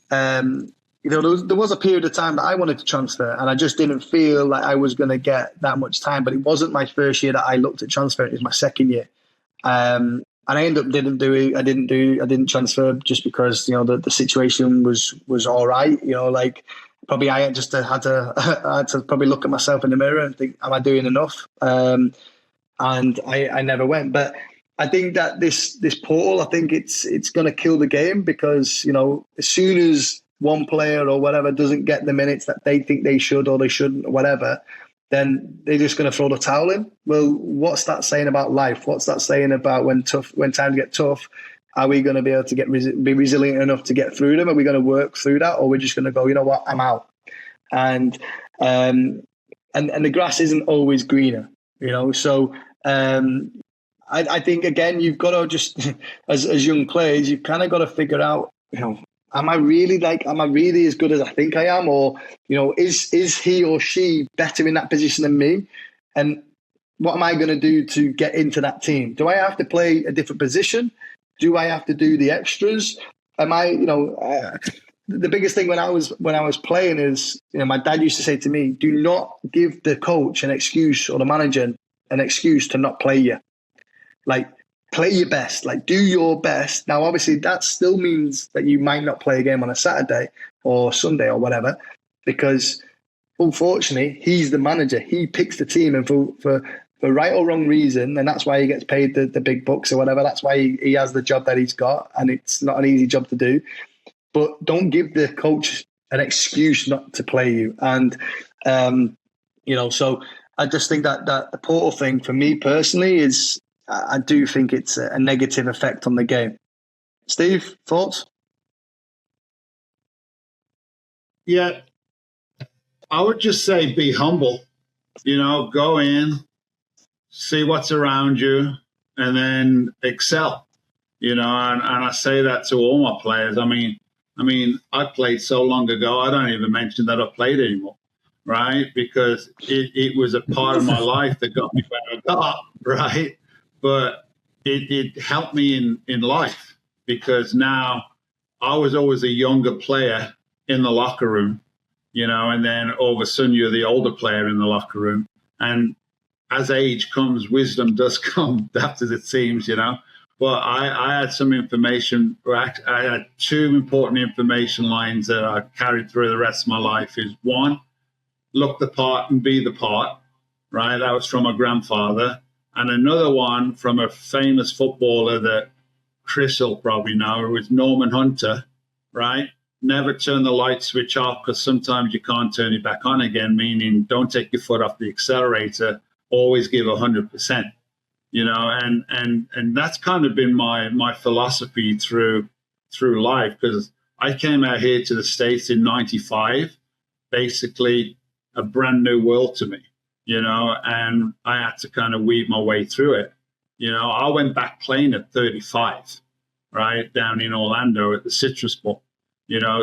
there was a period of time that I wanted to transfer and I just didn't feel like I was going to get that much time. But it wasn't my first year that I looked at transfer. It was my second year. And I ended up didn't do it. I didn't transfer just because, the situation was all right. Probably I had to probably look at myself in the mirror and think, am I doing enough? And I never went. But I think that this portal, I think it's going to kill the game because, as soon as one player or whatever doesn't get the minutes that they think they should or they shouldn't or whatever, then they're just going to throw the towel in. Well, what's that saying about life? What's that saying about when times get tough? Are we going to be able to be resilient enough to get through them? Are we going to work through that, or we're just going to go, you know what, I'm out? And the grass isn't always greener, So I think again, you've got to just as young players, you've kind of got to figure out, am I really as good as I think I am? Or, is he or she better in that position than me? And what am I going to do to get into that team? Do I have to play a different position? Do I have to do the extras? Am I, the biggest thing when I was playing is, my dad used to say to me, do not give the coach an excuse or the manager an excuse to not play you. Play your best, do your best. Now, obviously, that still means that you might not play a game on a Saturday or Sunday or whatever, because unfortunately, he's the manager. He picks the team, and for right or wrong reason, and that's why he gets paid the big bucks or whatever. That's why he has the job that he's got, and it's not an easy job to do. But don't give the coach an excuse not to play you. And, so I just think that the portal thing for me personally is, I do think it's a negative effect on the game. Steve, thoughts? Yeah, I would just say be humble. Go in, see what's around you, and then excel. And I say that to all my players. I mean, I played so long ago, I don't even mention that I played anymore, right? Because it was a part of my life that got me where I got, right? But it helped me in life, because now I was always a younger player in the locker room, and then all of a sudden you're the older player in the locker room. And as age comes, wisdom does come, as it seems, But I had some information. I had two important information lines that I carried through the rest of my life. Is one, look the part and be the part, right? That was from my grandfather. And another one from a famous footballer that Chris will probably know, who was Norman Hunter, right? Never turn the light switch off, because sometimes you can't turn it back on again, meaning don't take your foot off the accelerator, always give 100%. And that's kind of been my philosophy through life, because I came out here to the States in 95, basically a brand new world to me, and I had to kind of weave my way through it. I went back playing at 35, right, down in Orlando at the Citrus Bowl,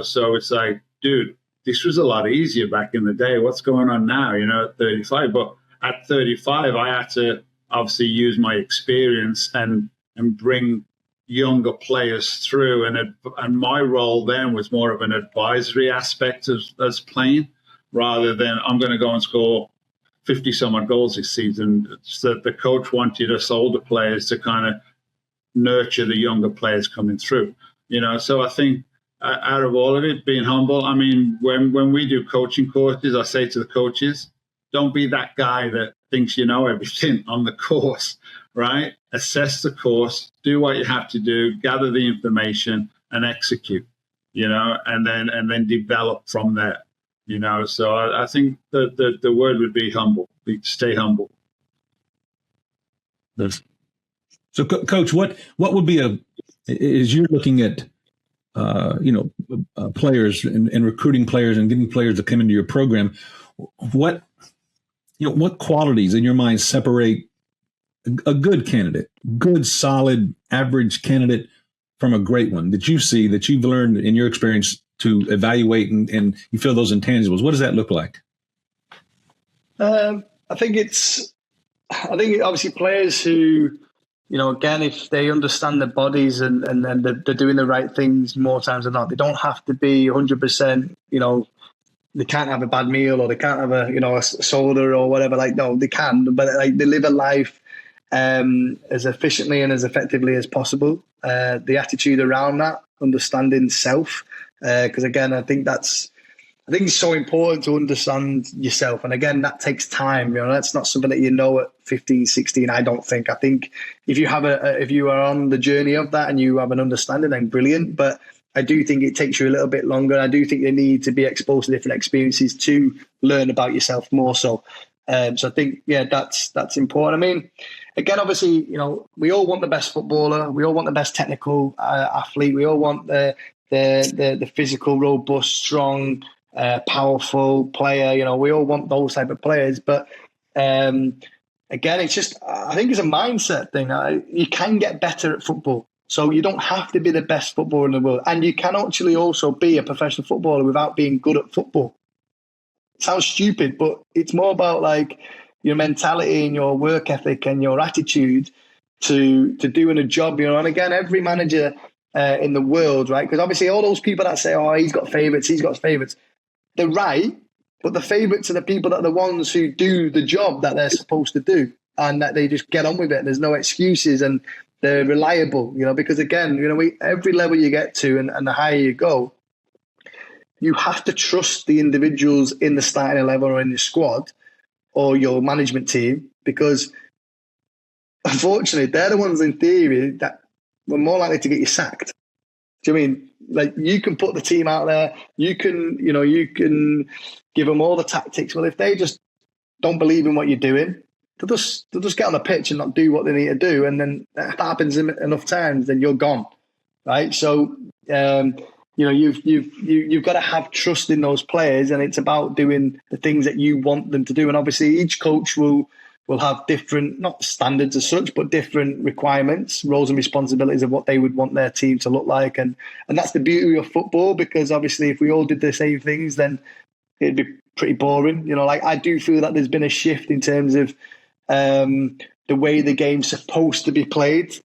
so it's like, dude, this was a lot easier back in the day. What's going on now, at 35? But at 35, I had to obviously use my experience and bring younger players through. And my role then was more of an advisory aspect as playing, rather than I'm going to go and score 50 some odd goals this season. So the coach wanted us older players to kind of nurture the younger players coming through. So I think out of all of it, being humble. I mean, when we do coaching courses, I say to the coaches, don't be that guy that thinks you know everything on the course, right? Assess the course, do what you have to do, gather the information and execute, and then develop from there, So I think the word would be humble, stay humble. So, Coach, what would be as you're looking at, players and recruiting players and getting players to come into your program, what qualities in your mind separate a good candidate, good, solid, average candidate from a great one that you see, that you've learned in your experience to evaluate and you feel those intangibles? What does that look like? I think obviously players who, again, if they understand their bodies and they're doing the right things more times than not, they don't have to be 100%, they can't have a bad meal or they can't have a soda or whatever. Like, no, they can, but like they live a life as efficiently and as effectively as possible. The attitude around that, understanding self, because again, I think it's so important to understand yourself. And again, that takes time. That's not something that at 15, 16. I don't think. I think if you are on the journey of that and you have an understanding, then brilliant. But I do think it takes you a little bit longer. I do think you need to be exposed to different experiences to learn about yourself more so. So I think, that's important. I mean, again, obviously, we all want the best footballer. We all want the best technical athlete. We all want the physical, robust, strong, powerful player. We all want those type of players. But again, it's just, I think it's a mindset thing. You can get better at football. So you don't have to be the best footballer in the world. And you can actually also be a professional footballer without being good at football. It sounds stupid, but it's more about like your mentality and your work ethic and your attitude to doing a job, And again, every manager in the world, right? Because obviously all those people that say, oh, he's got favourites, they're right. But the favourites are the people that are the ones who do the job that they're supposed to do and that they just get on with it. There's no excuses and they're reliable, because again, every level you get to and the higher you go, you have to trust the individuals in the starting 11 or in the squad or your management team, because unfortunately they're the ones in theory that were more likely to get you sacked. Do you know what I mean? Like, you can put the team out there, you can give them all the tactics. Well, if they just don't believe in what you're doing, they'll just get on the pitch and not do what they need to do. And then that happens enough times, then you're gone, right? So, you've got to have trust in those players, and it's about doing the things that you want them to do. And obviously each coach will have different, not standards as such, but different requirements, roles and responsibilities of what they would want their team to look like. And that's the beauty of football, because obviously if we all did the same things, then it'd be pretty boring. Like, I do feel that there's been a shift in terms of the way the game's supposed to be played.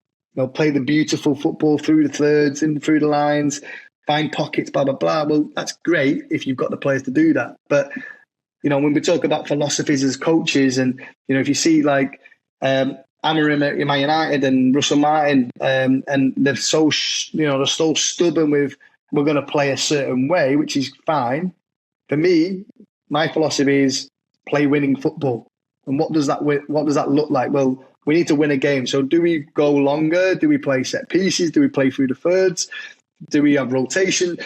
play the beautiful football through the thirds and through the lines, find pockets, blah, blah, blah. Well, that's great if you've got the players to do that. But, when we talk about philosophies as coaches, and, if you see like Amorim at Man United and Russell Martin, and they're so, they're so stubborn with, we're going to play a certain way, which is fine. For me, my philosophy is play winning football. And what does that look like? Well, we need to win a game. So do we go longer? Do we play set pieces? Do we play through the thirds? Do we have rotation?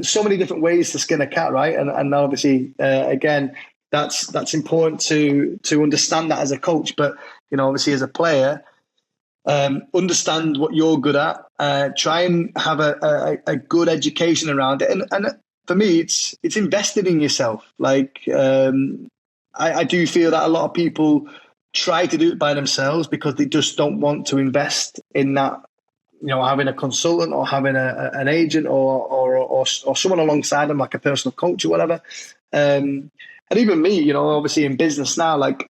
So many different ways to skin a cat, right? And obviously, again, that's important to understand that as a coach. But, obviously as a player, understand what you're good at. Try and have a good education around it. And for me, it's invested in yourself. Like, I do feel that a lot of people try to do it by themselves because they just don't want to invest in that, having a consultant or having an agent or someone alongside them, like a personal coach or whatever. And even me, obviously in business now, like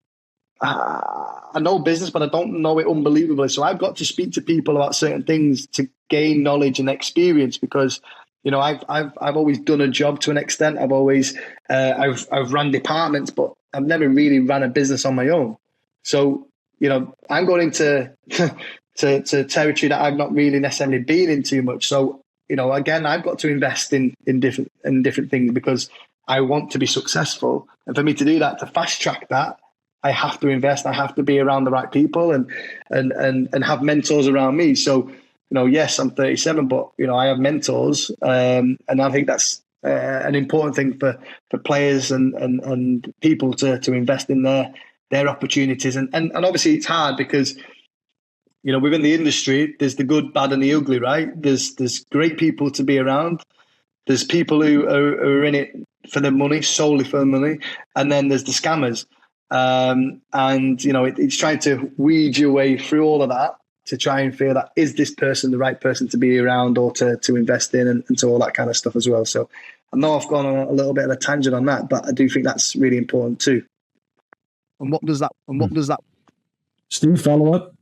I know business, but I don't know it unbelievably. So I've got to speak to people about certain things to gain knowledge and experience because, I've always done a job to an extent. I've always I've run departments, but I've never really ran a business on my own. So, I'm going into to territory that I've not really necessarily been in too much. So, again, I've got to invest in different things because I want to be successful. And for me to do that, to fast track that, I have to invest. I have to be around the right people and have mentors around me. So, yes, I'm 37, but, I have mentors. And I think that's an important thing for players and people to invest in their opportunities. And obviously it's hard because, within the industry, there's the good, bad and the ugly, right? There's great people to be around. There's people who are in it for the money, solely for the money. And then there's the scammers. It's trying to weed your way through all of that to try and feel that, is this person the right person to be around or to invest in and to all that kind of stuff as well. So I know I've gone on a little bit of a tangent on that, but I do think that's really important too. And what does that? Steve, follow up?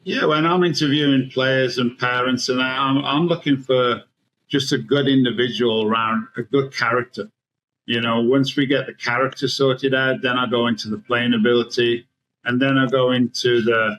Yeah, when I'm interviewing players and parents and that, I'm looking for just a good individual around, a good character. Once we get the character sorted out, then I go into the playing ability, and then I go into the,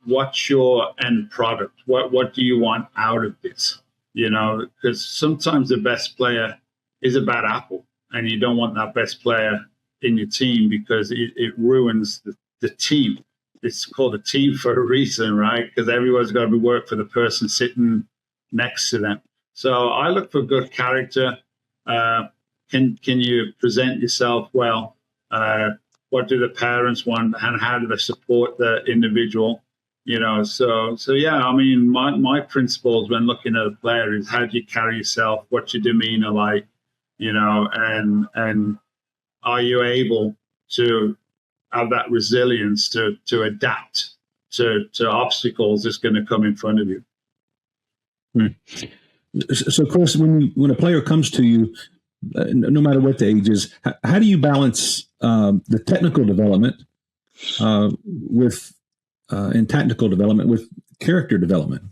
what's your end product? What do you want out of this? Because sometimes the best player is a bad apple, and you don't want that best player in your team because it ruins the team. It's called a team for a reason, right? Because everyone's got to work for the person sitting next to them. So I look for good character. Can you present yourself well? What do the parents want, and how do they support the individual? So yeah. I mean, my principles when looking at a player is how do you carry yourself? What's your demeanor like? And are you able to have that resilience to adapt to obstacles that's going to come in front of you? So, Chris, when a player comes to you, no matter what the age is, how do you balance the technical development with and tactical development with character development?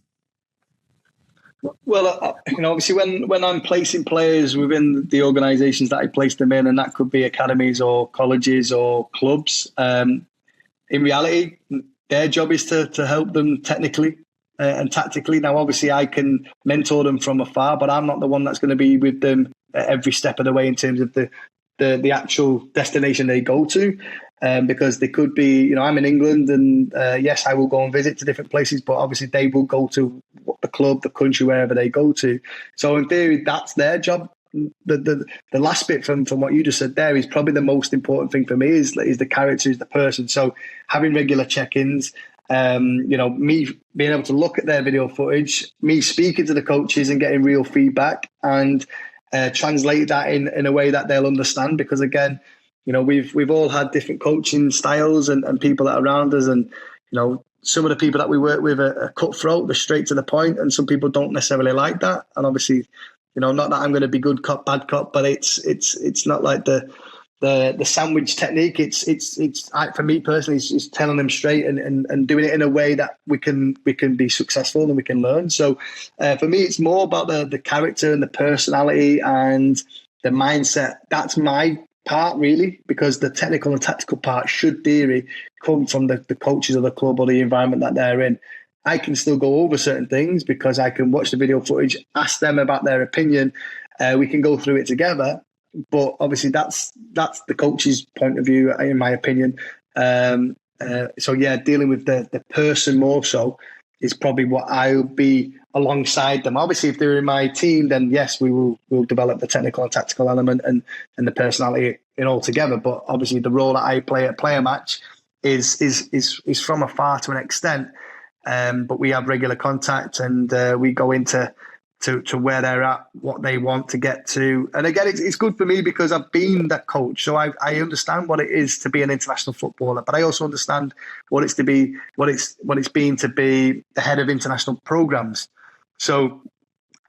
Well, obviously, when I'm placing players within the organisations that I place them in, and that could be academies or colleges or clubs, in reality, their job is to help them technically and tactically. Now, obviously, I can mentor them from afar, but I'm not the one that's going to be with them at every step of the way in terms of the actual destination they go to. Because they could be, I'm in England and yes, I will go and visit to different places, but obviously they will go to the club, the country, wherever they go to. So in theory, that's their job. The last bit from what you just said there is probably the most important thing for me is the character, is the person. So having regular check-ins, me being able to look at their video footage, me speaking to the coaches and getting real feedback and translate that in a way that they'll understand. Because again, we've all had different coaching styles and people that are around us, and some of the people that we work with are cutthroat, they're straight to the point, and some people don't necessarily like that. And obviously, not that I'm going to be good cop, bad cop, but it's not like the the sandwich technique. It's for me personally, it's telling them straight and doing it in a way that we can be successful and we can learn. So for me, it's more about the character and the personality and the mindset. That's my part really, because the technical and tactical part should theory come from the coaches of the club or the environment that they're in. I can still go over certain things because I can watch the video footage, ask them about their opinion. We can go through it together. But obviously, that's the coach's point of view, in my opinion. So yeah, dealing with the person more so is probably what I'll be alongside them. Obviously, if they're in my team, then yes, we'll develop the technical and tactical element and the personality in all together. But obviously, the role that I play at PLYRMATCH is from afar to an extent. But we have regular contact, and we go into to where they're at, what they want to get to. And again, it's good for me because I've been that coach, so I understand what it is to be an international footballer, but I also understand what it's been to be the head of international programs. So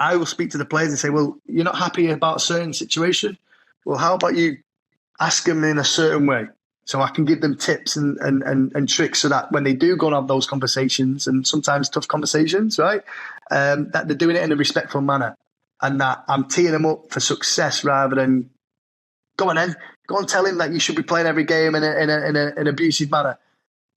I will speak to the players and say, well, you're not happy about a certain situation? Well, how about you ask them in a certain way? So I can give them tips and tricks so that when they do go and have those conversations, and sometimes tough conversations, right, that they're doing it in a respectful manner, and that I'm teeing them up for success rather than go and tell him that you should be playing every game in an abusive manner.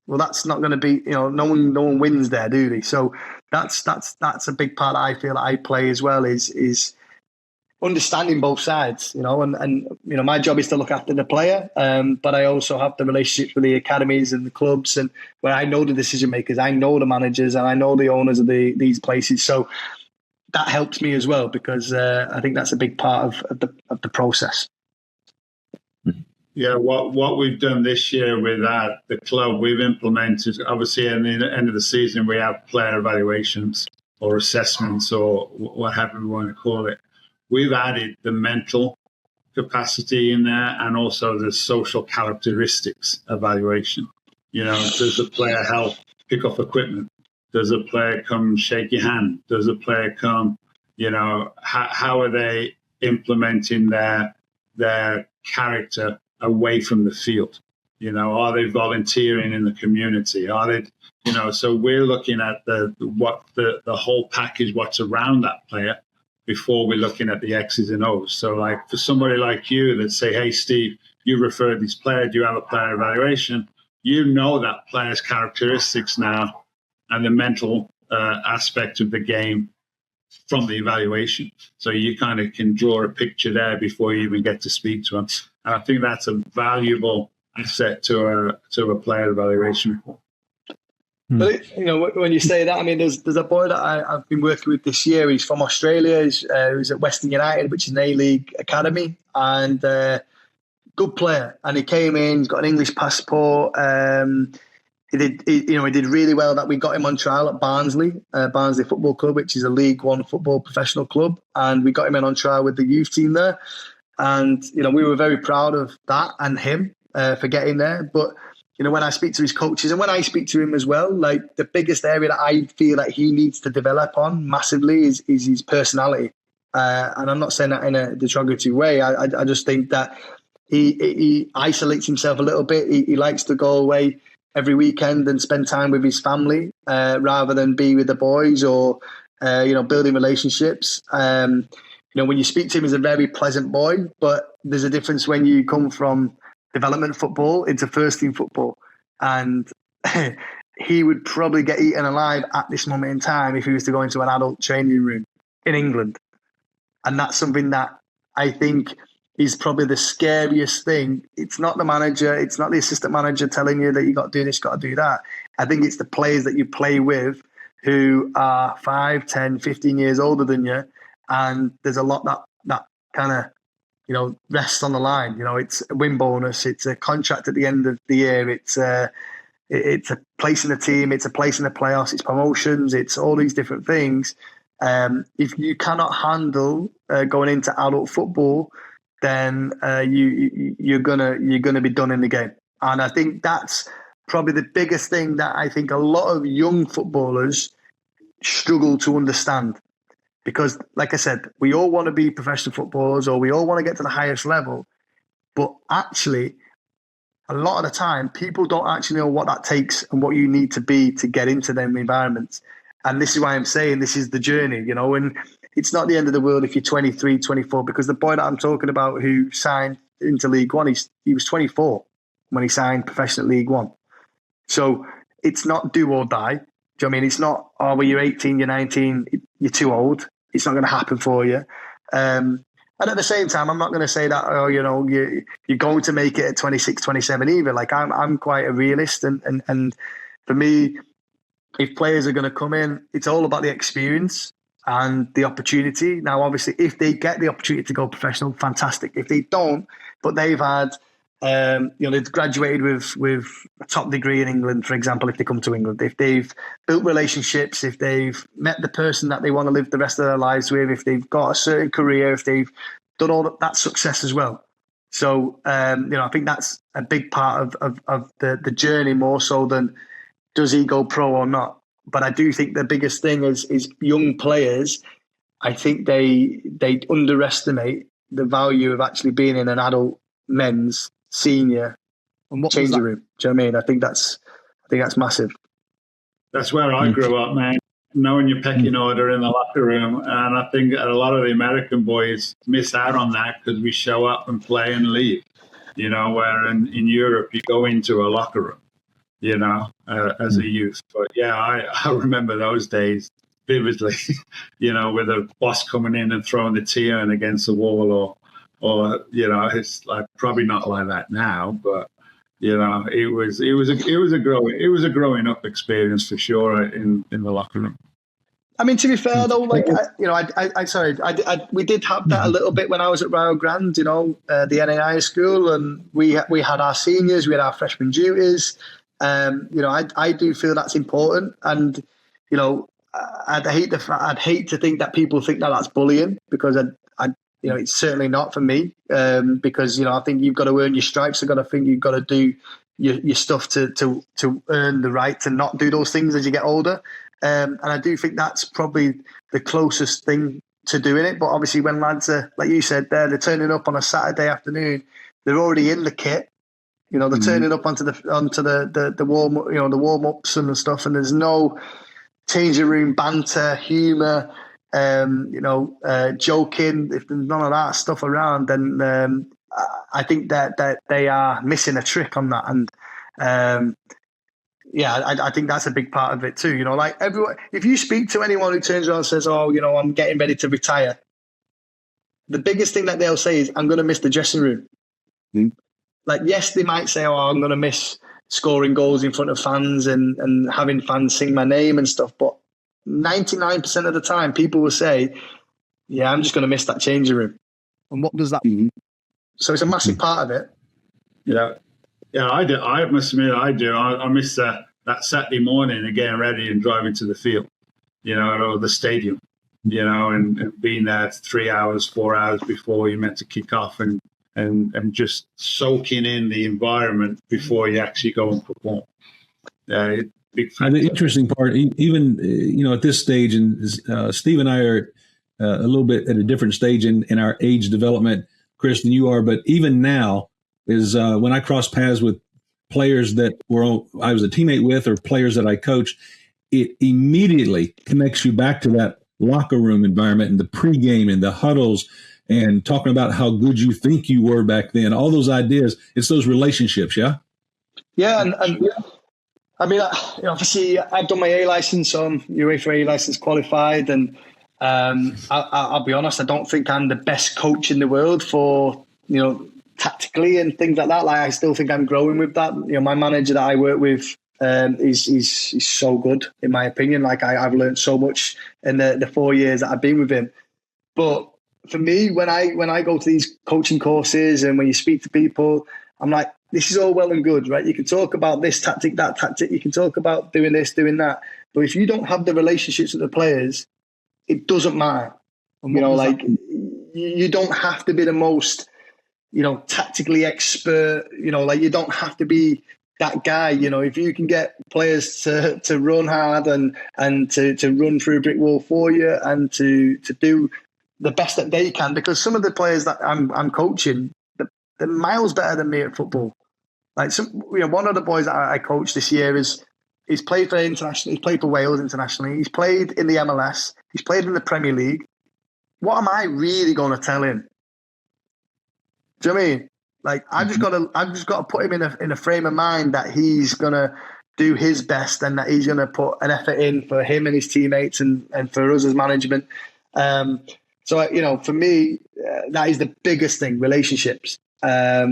Well, that's not going to be, no one wins there, do they? So that's a big part that I feel that I play as well is understanding both sides, and my job is to look after the player, but I also have the relationships with the academies and the clubs, and where I know the decision makers, I know the managers, and I know the owners of these places. So that helps me as well, because I think that's a big part of the process. Yeah, what we've done this year with the club, we've implemented, obviously at the end of the season, we have player evaluations or assessments or whatever we want to call it. We've added the mental capacity in there and also the social characteristics evaluation. Does the player help pick up equipment? Does a player come shake your hand? Does a player come, how are they implementing their character away from the field? Are they volunteering in the community? Are they, so we're looking at the whole package, what's around that player, before we're looking at the X's and O's. So like for somebody like you that say, hey, Steve, you referred this player, do you have a player evaluation? That player's characteristics now and the mental aspect of the game from the evaluation. So you kind of can draw a picture there before you even get to speak to them. And I think that's a valuable asset to a player evaluation report. But when you say that, I mean, there's a boy that I've been working with this year. He's from Australia. He's at Western United, which is an A-League academy, and good player. And he came in. He's got an English passport. He did really well. That we got him on trial at Barnsley Football Club, which is a League One football professional club, and we got him in on trial with the youth team there. And we were very proud of that and him for getting there, but. When I speak to his coaches and when I speak to him as well, like the biggest area that I feel that he needs to develop on massively is his personality. And I'm not saying that in a derogatory way. I just think that he isolates himself a little bit. He likes to go away every weekend and spend time with his family rather than be with the boys or, building relationships. When you speak to him, he's a very pleasant boy, but there's a difference when you come from development football into first team football, and he would probably get eaten alive at this moment in time if he was to go into an adult training room in England. And that's something that I think is probably the scariest thing. It's not the manager, it's not the assistant manager telling you that you got to do this, got to do that. I think it's the players that you play with who are 5, 10, 15 years older than you, and there's a lot that kind of rests on the line. It's a win bonus. It's a contract at the end of the year. It's a place in the team. It's a place in the playoffs. It's promotions. It's all these different things. If you cannot handle going into adult football, then you're gonna be done in the game. And I think that's probably the biggest thing that I think a lot of young footballers struggle to understand. Because, like I said, we all want to be professional footballers or we all want to get to the highest level. But actually, a lot of the time, people don't actually know what that takes and what you need to be to get into them environments. And this is why I'm saying this is the journey, and it's not the end of the world if you're 23, 24, because the boy that I'm talking about who signed into League One, he was 24 when he signed professional League One. So it's not do or die. Do you know what I mean? It's not, well, you're 18, you're 19, you're too old. It's not going to happen for you. And at the same time, I'm not going to say that, you're going to make it at 26, 27 either. Like I'm quite a realist. And for me, if players are going to come in, it's all about the experience and the opportunity. Now, obviously, if they get the opportunity to go professional, fantastic. If they don't, but they've had, they've graduated with a top degree in England, for example, if they come to England, if they've built relationships, if they've met the person that they want to live the rest of their lives with, if they've got a certain career, if they've done all that success as well. So, I think that's a big part of the journey more so than does he go pro or not. But I do think the biggest thing is young players, I think they underestimate the value of actually being in an adult men's senior changing room. Do you know what I mean? I think that's massive. That's where I grew up, man. Knowing your pecking order in the locker room. And I think a lot of the American boys miss out on that because we show up and play and leave, where in Europe you go into a locker room, as a youth. But yeah, I remember those days vividly, with a boss coming in and throwing the tea urn against the wall or it's like probably not like that now, but it was a growing up experience for sure in the locker room. I mean, to be fair though, like we did have that a little bit when I was at Rio Grande, the NAI school, and we had our seniors, we had our freshman duties. I do feel that's important, and I'd hate to think that people think that that's bullying, because it's certainly not for me, because I think you've got to earn your stripes. I think you've got to do your stuff to earn the right to not do those things as you get older. And I do think that's probably the closest thing to doing it. But obviously, when lads are, like you said, they're turning up on a Saturday afternoon, they're already in the kit. They're turning up onto the warm, the warm ups and stuff, and there's no changing room banter, humour, joking. If there's none of that stuff around, then I think that they are missing a trick on that. And I think that's a big part of it too. Like everyone, if you speak to anyone who turns around and says, "Oh, I'm getting ready to retire," the biggest thing that they'll say is, "I'm going to miss the dressing room." Mm-hmm. Like, yes, they might say, "Oh, I'm going to miss scoring goals in front of fans and having fans sing my name and stuff," but 99% of the time, people will say, "Yeah, I'm just going to miss that changing room." And what does that mean? So it's a massive part of it. Yeah, I do. I must admit, I do. I miss that Saturday morning and getting ready and driving to the field, or the stadium, and being there 3 hours, 4 hours before you're meant to kick off and just soaking in the environment before you actually go and perform. The interesting part, even at this stage, and Steve and I are a little bit at a different stage in our age development, Chris, than you are. But even now, is when I cross paths with players that I was a teammate with, or players that I coach, it immediately connects you back to that locker room environment and the pregame and the huddles, and talking about how good you think you were back then. All those ideas. It's those relationships, yeah. Yeah, and I mean, obviously, I've done my A license, so I'm UEFA A license qualified, and I'll be honest, I don't think I'm the best coach in the world for tactically and things like that. Like, I still think I'm growing with that. My manager that I work with is so good, in my opinion. Like, I've learned so much in the 4 years that I've been with him. But for me, when I go to these coaching courses and when you speak to people, I'm like, this is all well and good, right? You can talk about this tactic, that tactic. You can talk about doing this, doing that. But if you don't have the relationships with the players, it doesn't matter. You don't have to be the most, tactically expert. You don't have to be that guy. If you can get players to run hard and to run through a brick wall for you and to do the best that they can, because some of the players that I'm coaching, they're miles better than me at football. Like one of the boys that I coached this year he's played for international. He's played for Wales internationally. He's played in the MLS. He's played in the Premier League. What am I really going to tell him? Do you know what I mean? Like I've just got to put him in a frame of mind that he's going to do his best and that he's going to put an effort in for him and his teammates and for us as management. So for me, that is the biggest thing: relationships. I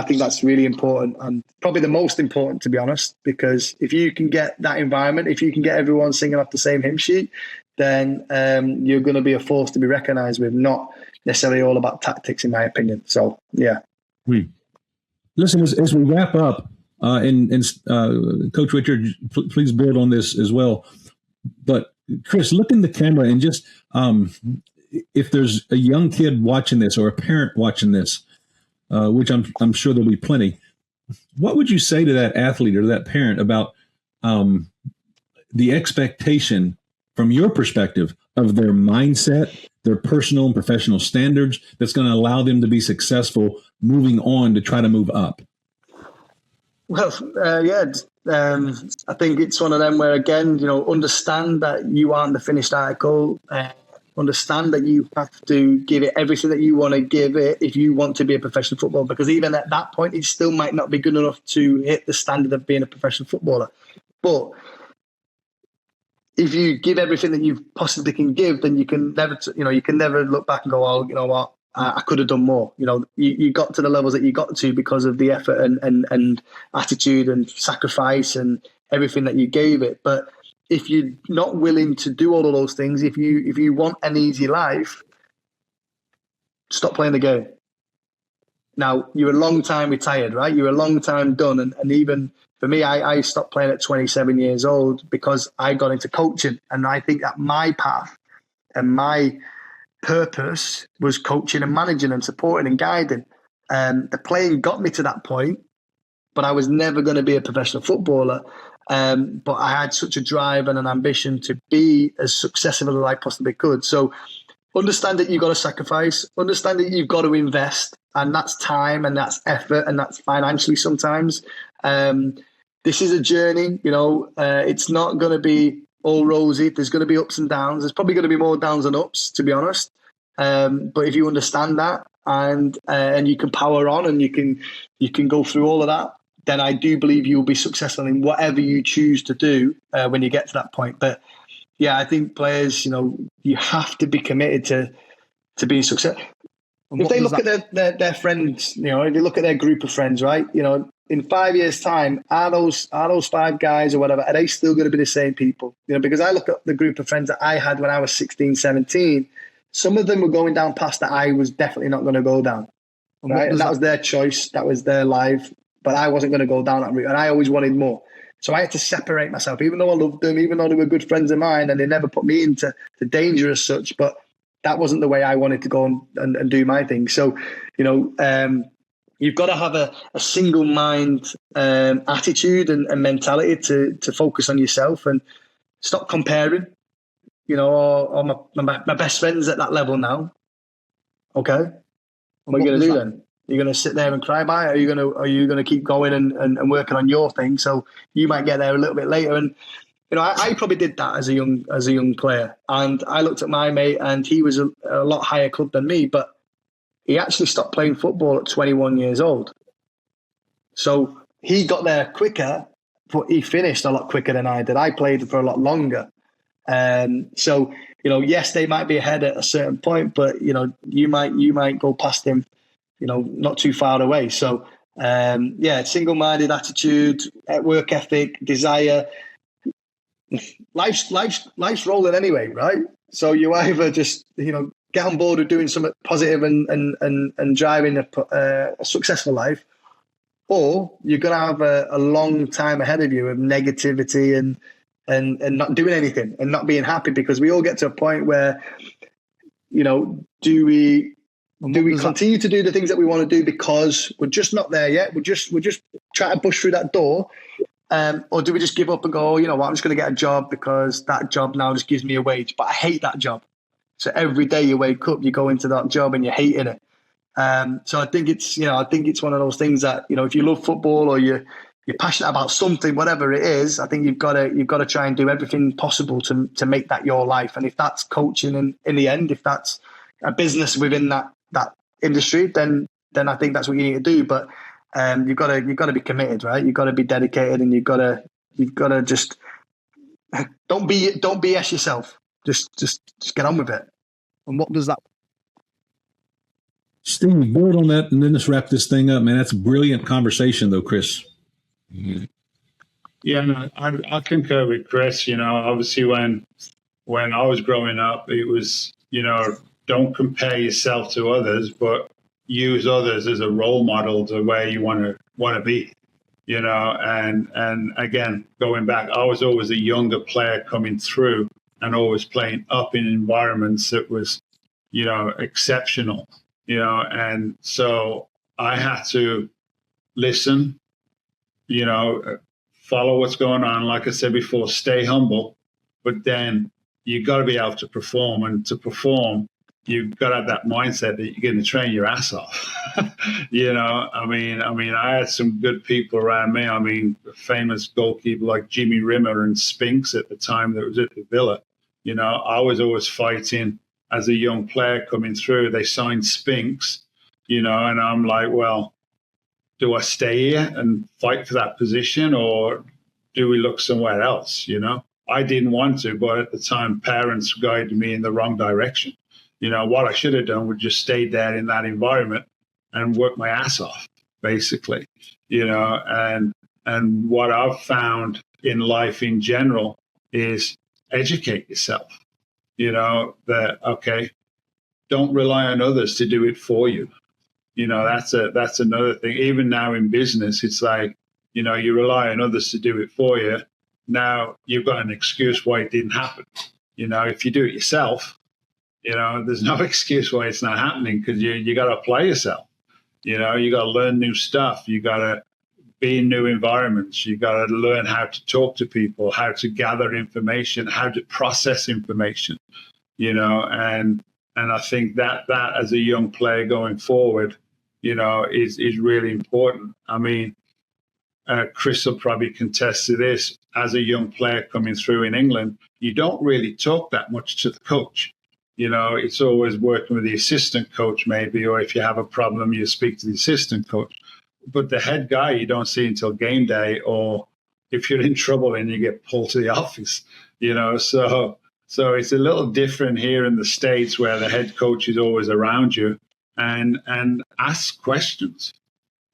think that's really important and probably the most important, to be honest, because if you can get that environment, if you can get everyone singing off the same hymn sheet, then you're going to be a force to be recognised with, not necessarily all about tactics, in my opinion. So, yeah. Listen, as we wrap up, and Coach Richard, please build on this as well. But Chris, look in the camera and just if there's a young kid watching this or a parent watching this, which I'm sure there'll be plenty, what would you say to that athlete or that parent about the expectation from your perspective of their mindset, their personal and professional standards that's going to allow them to be successful moving on to try to move up? Well, I think it's one of them where, again, understand that you aren't the finished article. Understand that you have to give it everything that you want to give it if you want to be a professional footballer, because even at that point, it still might not be good enough to hit the standard of being a professional footballer. But if you give everything that you possibly can give, then you can never look back and go, oh, you know what, I could have done more. You got to the levels that you got to because of the effort and attitude and sacrifice and everything that you gave it. But if you're not willing to do all of those things, if you want an easy life, stop playing the game. Now, you're a long time retired, right? You're a long time done. And even for me, I stopped playing at 27 years old because I got into coaching. And I think that my path and my purpose was coaching and managing and supporting and guiding. The playing got me to that point, but I was never going to be a professional footballer. But I had such a drive and an ambition to be as successful as I possibly could. So understand that you've got to sacrifice, understand that you've got to invest, and that's time and that's effort and that's financially sometimes. This is a journey, it's not going to be all rosy. There's going to be ups and downs. There's probably going to be more downs than ups, to be honest. But if you understand that and you can power on and you can go through all of that, then I do believe you will be successful in whatever you choose to do when you get to that point. But yeah, I think players, you have to be committed to being successful. If they look at their friends, if they look at their group of friends, right? In 5 years' time, are those 5 guys or whatever, are they still going to be the same people? Because I look at the group of friends that I had when I was 16, 17, some of them were going down paths that I was definitely not going to go down. Right? And that was their choice. That was their life. But I wasn't going to go down that route. And I always wanted more. So I had to separate myself, even though I loved them, even though they were good friends of mine, and they never put me into the danger as such. But that wasn't the way I wanted to go and do my thing. So, you've got to have a single mind attitude and mentality to focus on yourself and stop comparing. My best friend's at that level now. Okay. What are you going to do then? You're going to sit there and cry by it? Are you going to keep going and working on your thing? So you might get there a little bit later. And I probably did that as a young player. And I looked at my mate, and he was a lot higher club than me, but he actually stopped playing football at 21 years old. So he got there quicker, but he finished a lot quicker than I did. I played for a lot longer. So yes, they might be ahead at a certain point, but you might go past him, not too far away. So, single-minded attitude, work ethic, desire. Life's rolling anyway, right? So you either just, get on board with doing something positive and driving a successful life, or you're going to have a long time ahead of you of negativity and not doing anything and not being happy, because we all get to a point where, do we continue to do the things that we want to do because we're just not there yet? We're just trying to push through that door. Or do we just give up and go, I'm just going to get a job because that job now just gives me a wage, but I hate that job. So every day you wake up, you go into that job and you're hating it. So I think it's one of those things that, if you love football or you're passionate about something, whatever it is, I think you've got to try and do everything possible to make that your life. And if that's coaching, and in the end, if that's a business within that industry, then I think that's what you need to do. But you've got to be committed, right? You've got to be dedicated, and you've got to just don't BS yourself. Just get on with it. And what does that? Steve, build on that, and then let's wrap this thing up, man. That's a brilliant conversation, though, Chris. Yeah, no, I concur with Chris. Obviously when I was growing up, it was, don't compare yourself to others, but use others as a role model to where you want to be. And again, going back, I was always a younger player coming through and always playing up in environments that was, exceptional, and so I had to listen, follow what's going on. Like I said before, stay humble, but then you got to be able to perform, and to perform, you've got to have that mindset that you're going to train your ass off. I had some good people around me. A famous goalkeeper like Jimmy Rimmer and Spinks at the time that was at the Villa. I was always fighting as a young player coming through. They signed Spinks, and I'm like, well, do I stay here and fight for that position, or do we look somewhere else? I didn't want to, but at the time, parents guided me in the wrong direction. What I should have done was just stayed there in that environment and work my ass off, basically. And what I've found in life in general is educate yourself. That, okay, don't rely on others to do it for you. That's another thing. Even now in business, it's like, you rely on others to do it for you. Now you've got an excuse why it didn't happen. If you do it yourself, there's no excuse why it's not happening, because you got to apply yourself. You got to learn new stuff. You got to be in new environments. You got to learn how to talk to people, how to gather information, how to process information. And I think that as a young player going forward, is really important. Chris will probably contest to this. As a young player coming through in England, you don't really talk that much to the coach. It's always working with the assistant coach maybe, or if you have a problem, you speak to the assistant coach. But the head guy you don't see until game day, or if you're in trouble and you get pulled to the office, So it's a little different here in the States, where the head coach is always around you, and ask questions.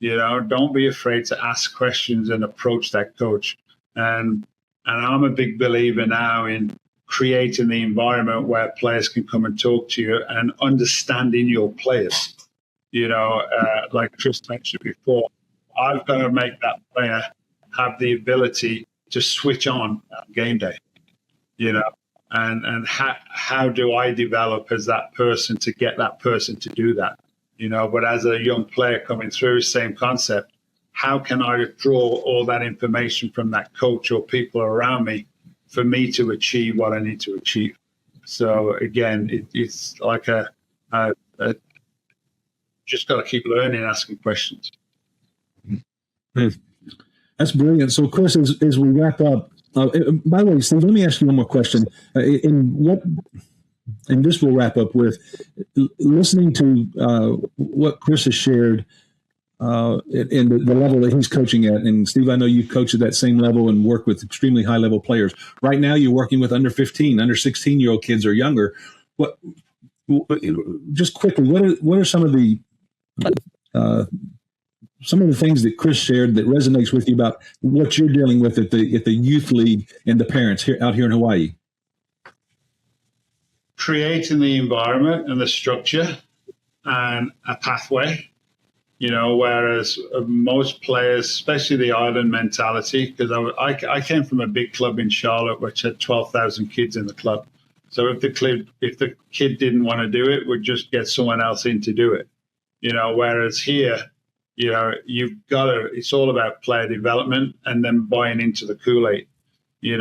Don't be afraid to ask questions and approach that coach. And I'm a big believer now in creating the environment where players can come and talk to you, and understanding your players. Like Chris mentioned before, I've got to make that player have the ability to switch on game day. And how do I develop as that person to get that person to do that? But as a young player coming through, same concept. How can I draw all that information from that coach or people around me for me to achieve what I need to achieve? So again, it's like just got to keep learning, asking questions. That's brilliant. So, Chris, as we wrap up, by the way, Steve, let me ask you one more question. And this will wrap up with listening to what Chris has shared in the level that he's coaching at. And Steve, I know you coach at that same level and work with extremely high level players. Right now, you're working with under 15, under 16-year-old kids or younger. Just quickly, what are some of the things that Chris shared that resonates with you about what you're dealing with at the youth league and the parents out here in Hawaii? Creating the environment and the structure and a pathway, whereas most players, especially the island mentality, because I came from a big club in Charlotte which had 12,000 kids in the club. So if the kid didn't want to do it, we'd just get someone else in to do it. Whereas here, it's all about player development and then buying into the Kool-Aid. We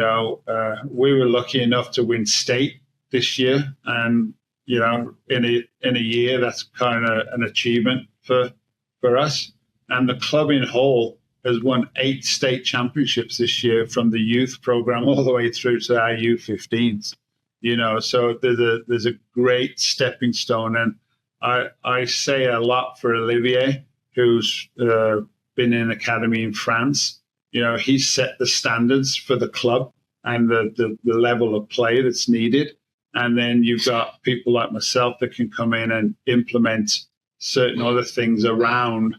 were lucky enough to win state this year, and in a year. That's kind of an achievement for us. And the club in whole has won 8 state championships this year, from the youth program all the way through to our U15s. So there's a great stepping stone. And I say a lot for Olivier, who's been in academy in France. He set the standards for the club and the level of play that's needed. And then you've got people like myself that can come in and implement certain other things around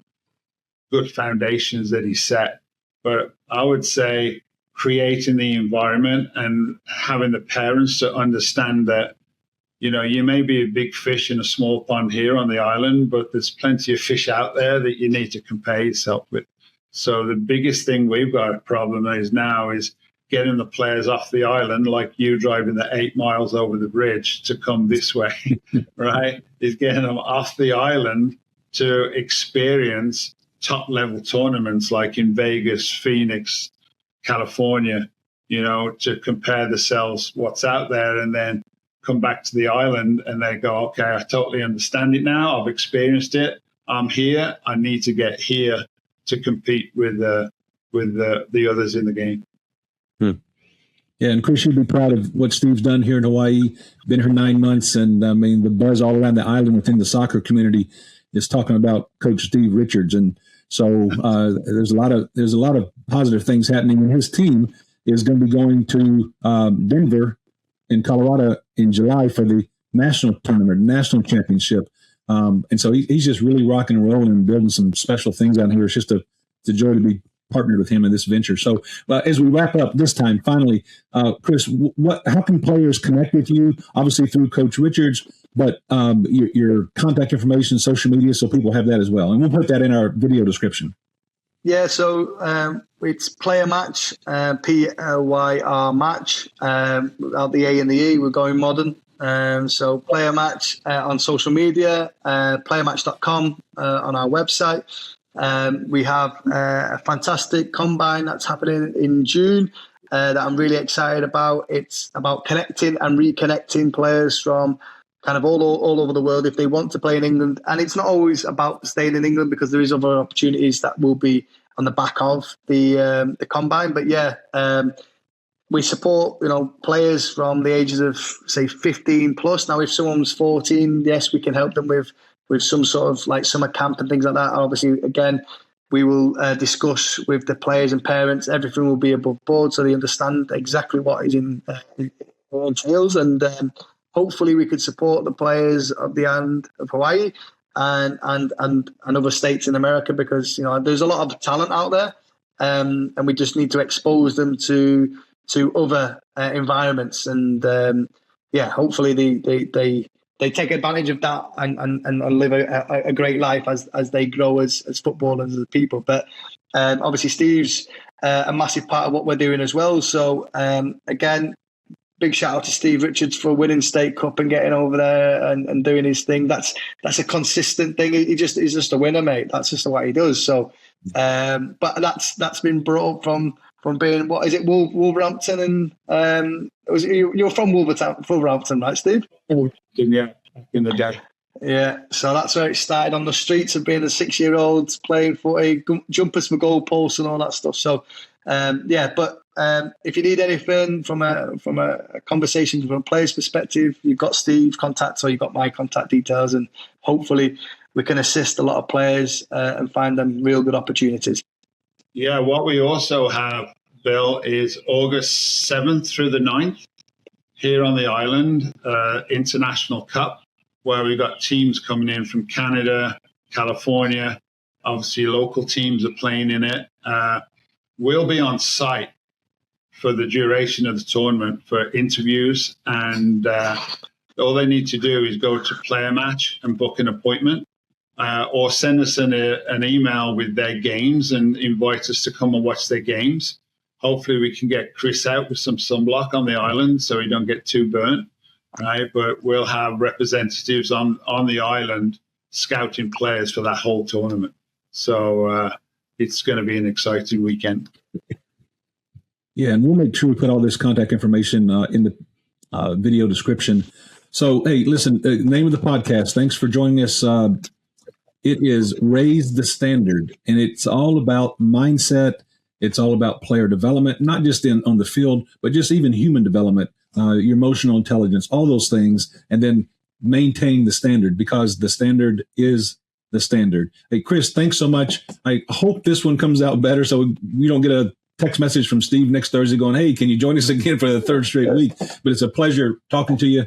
good foundations that he set. But I would say creating the environment and having the parents to understand that, you may be a big fish in a small pond here on the island, but there's plenty of fish out there that you need to compare yourself with. So the biggest thing we've got a problem is now is getting the players off the island, like you driving the 8 miles over the bridge to come this way, right? Is getting them off the island to experience top level tournaments like in Vegas, Phoenix, California, to compare themselves, what's out there, and then come back to the island and they go, okay, I totally understand it now. I've experienced it. I'm here. I need to get here to compete with the others in the game. Yeah, and Chris, you'd be proud of what Steve's done here in Hawaii. Been here 9 months, and I mean the buzz all around the island within the soccer community is talking about Coach Steve Richards, and so there's a lot of positive things happening. And his team is going to be going to Denver in Colorado in July for the national tournament, national championship, and so he's just really rocking and rolling and building some special things out here. It's just a joy to be partnered with him in this venture. So as we wrap up this time, finally, Chris, how can players connect with you? Obviously through Coach Richards, but your contact information, social media, so people have that as well. And we'll put that in our video description. Yeah, so it's PLYRMATCH, PLYR match, without the A and the E, we're going modern. So PLYRMATCH on social media, PLYRMATCH.com on our website. We have a fantastic combine that's happening in June that I'm really excited about. It's about connecting and reconnecting players from kind of all over the world if they want to play in England. And it's not always about staying in England, because there is other opportunities that will be on the back of the combine. But we support players from the ages of say 15 plus. Now, if someone's 14, yes, we can help them with some sort of like summer camp and things like that. Obviously, again, we will discuss with the players and parents. Everything will be above board, so they understand exactly what is in entails. And hopefully, we could support the players of the island of Hawaii and other states in America, because there's a lot of talent out there, and we just need to expose them to other environments. And hopefully they take advantage of that and live a great life as they grow as footballers, as people. But obviously Steve's a massive part of what we're doing as well. So again, big shout out to Steve Richards for winning State Cup and getting over there and doing his thing. That's a consistent thing. He's just a winner, mate. That's just what he does. So, but that's been brought up from being, what is it, Wolverhampton, and you're from Wolverhampton, right, Steve? Yeah, back in the day. Yeah, so that's where it started, on the streets of being a 6-year-old playing footy, jumpers for goalposts and all that stuff. So, but if you need anything from a conversation from a player's perspective, you've got Steve's contact, or you've got my contact details, and hopefully we can assist a lot of players and find them real good opportunities. Yeah, what we also have, Bill, is August 7th through the 9th here on the island, International Cup, where we've got teams coming in from Canada, California. Obviously, local teams are playing in it. We'll be on site for the duration of the tournament for interviews, and all they need to do is go to PLYRMATCH and book an appointment, or send us an email with their games and invite us to come and watch their games. Hopefully we can get Chris out with some sunblock on the island so he don't get too burnt, right? But we'll have representatives on the island scouting players for that whole tournament. So it's going to be an exciting weekend. Yeah, and we'll make sure we put all this contact information in the video description. So, hey, listen, name of the podcast. Thanks for joining us. It is Raise the Standard, and it's all about mindset. It's all about player development, not just on the field, but just even human development, your emotional intelligence, all those things, and then maintain the standard, because the standard is the standard. Hey, Chris, thanks so much. I hope this one comes out better so we don't get a text message from Steve next Thursday going, hey, can you join us again for the third straight week? But it's a pleasure talking to you.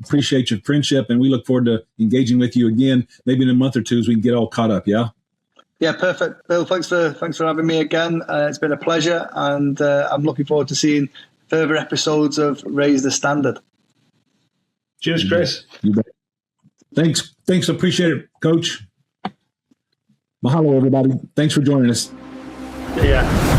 Appreciate your friendship, and we look forward to engaging with you again, maybe in a month or two, as we can get all caught up. Yeah. Yeah, perfect. Bill, thanks for having me again. It's been a pleasure, and I'm looking forward to seeing further episodes of Raise the Standard. Cheers, Chris. You bet. Thanks. Appreciate it, Coach. Mahalo, everybody. Thanks for joining us. Yeah.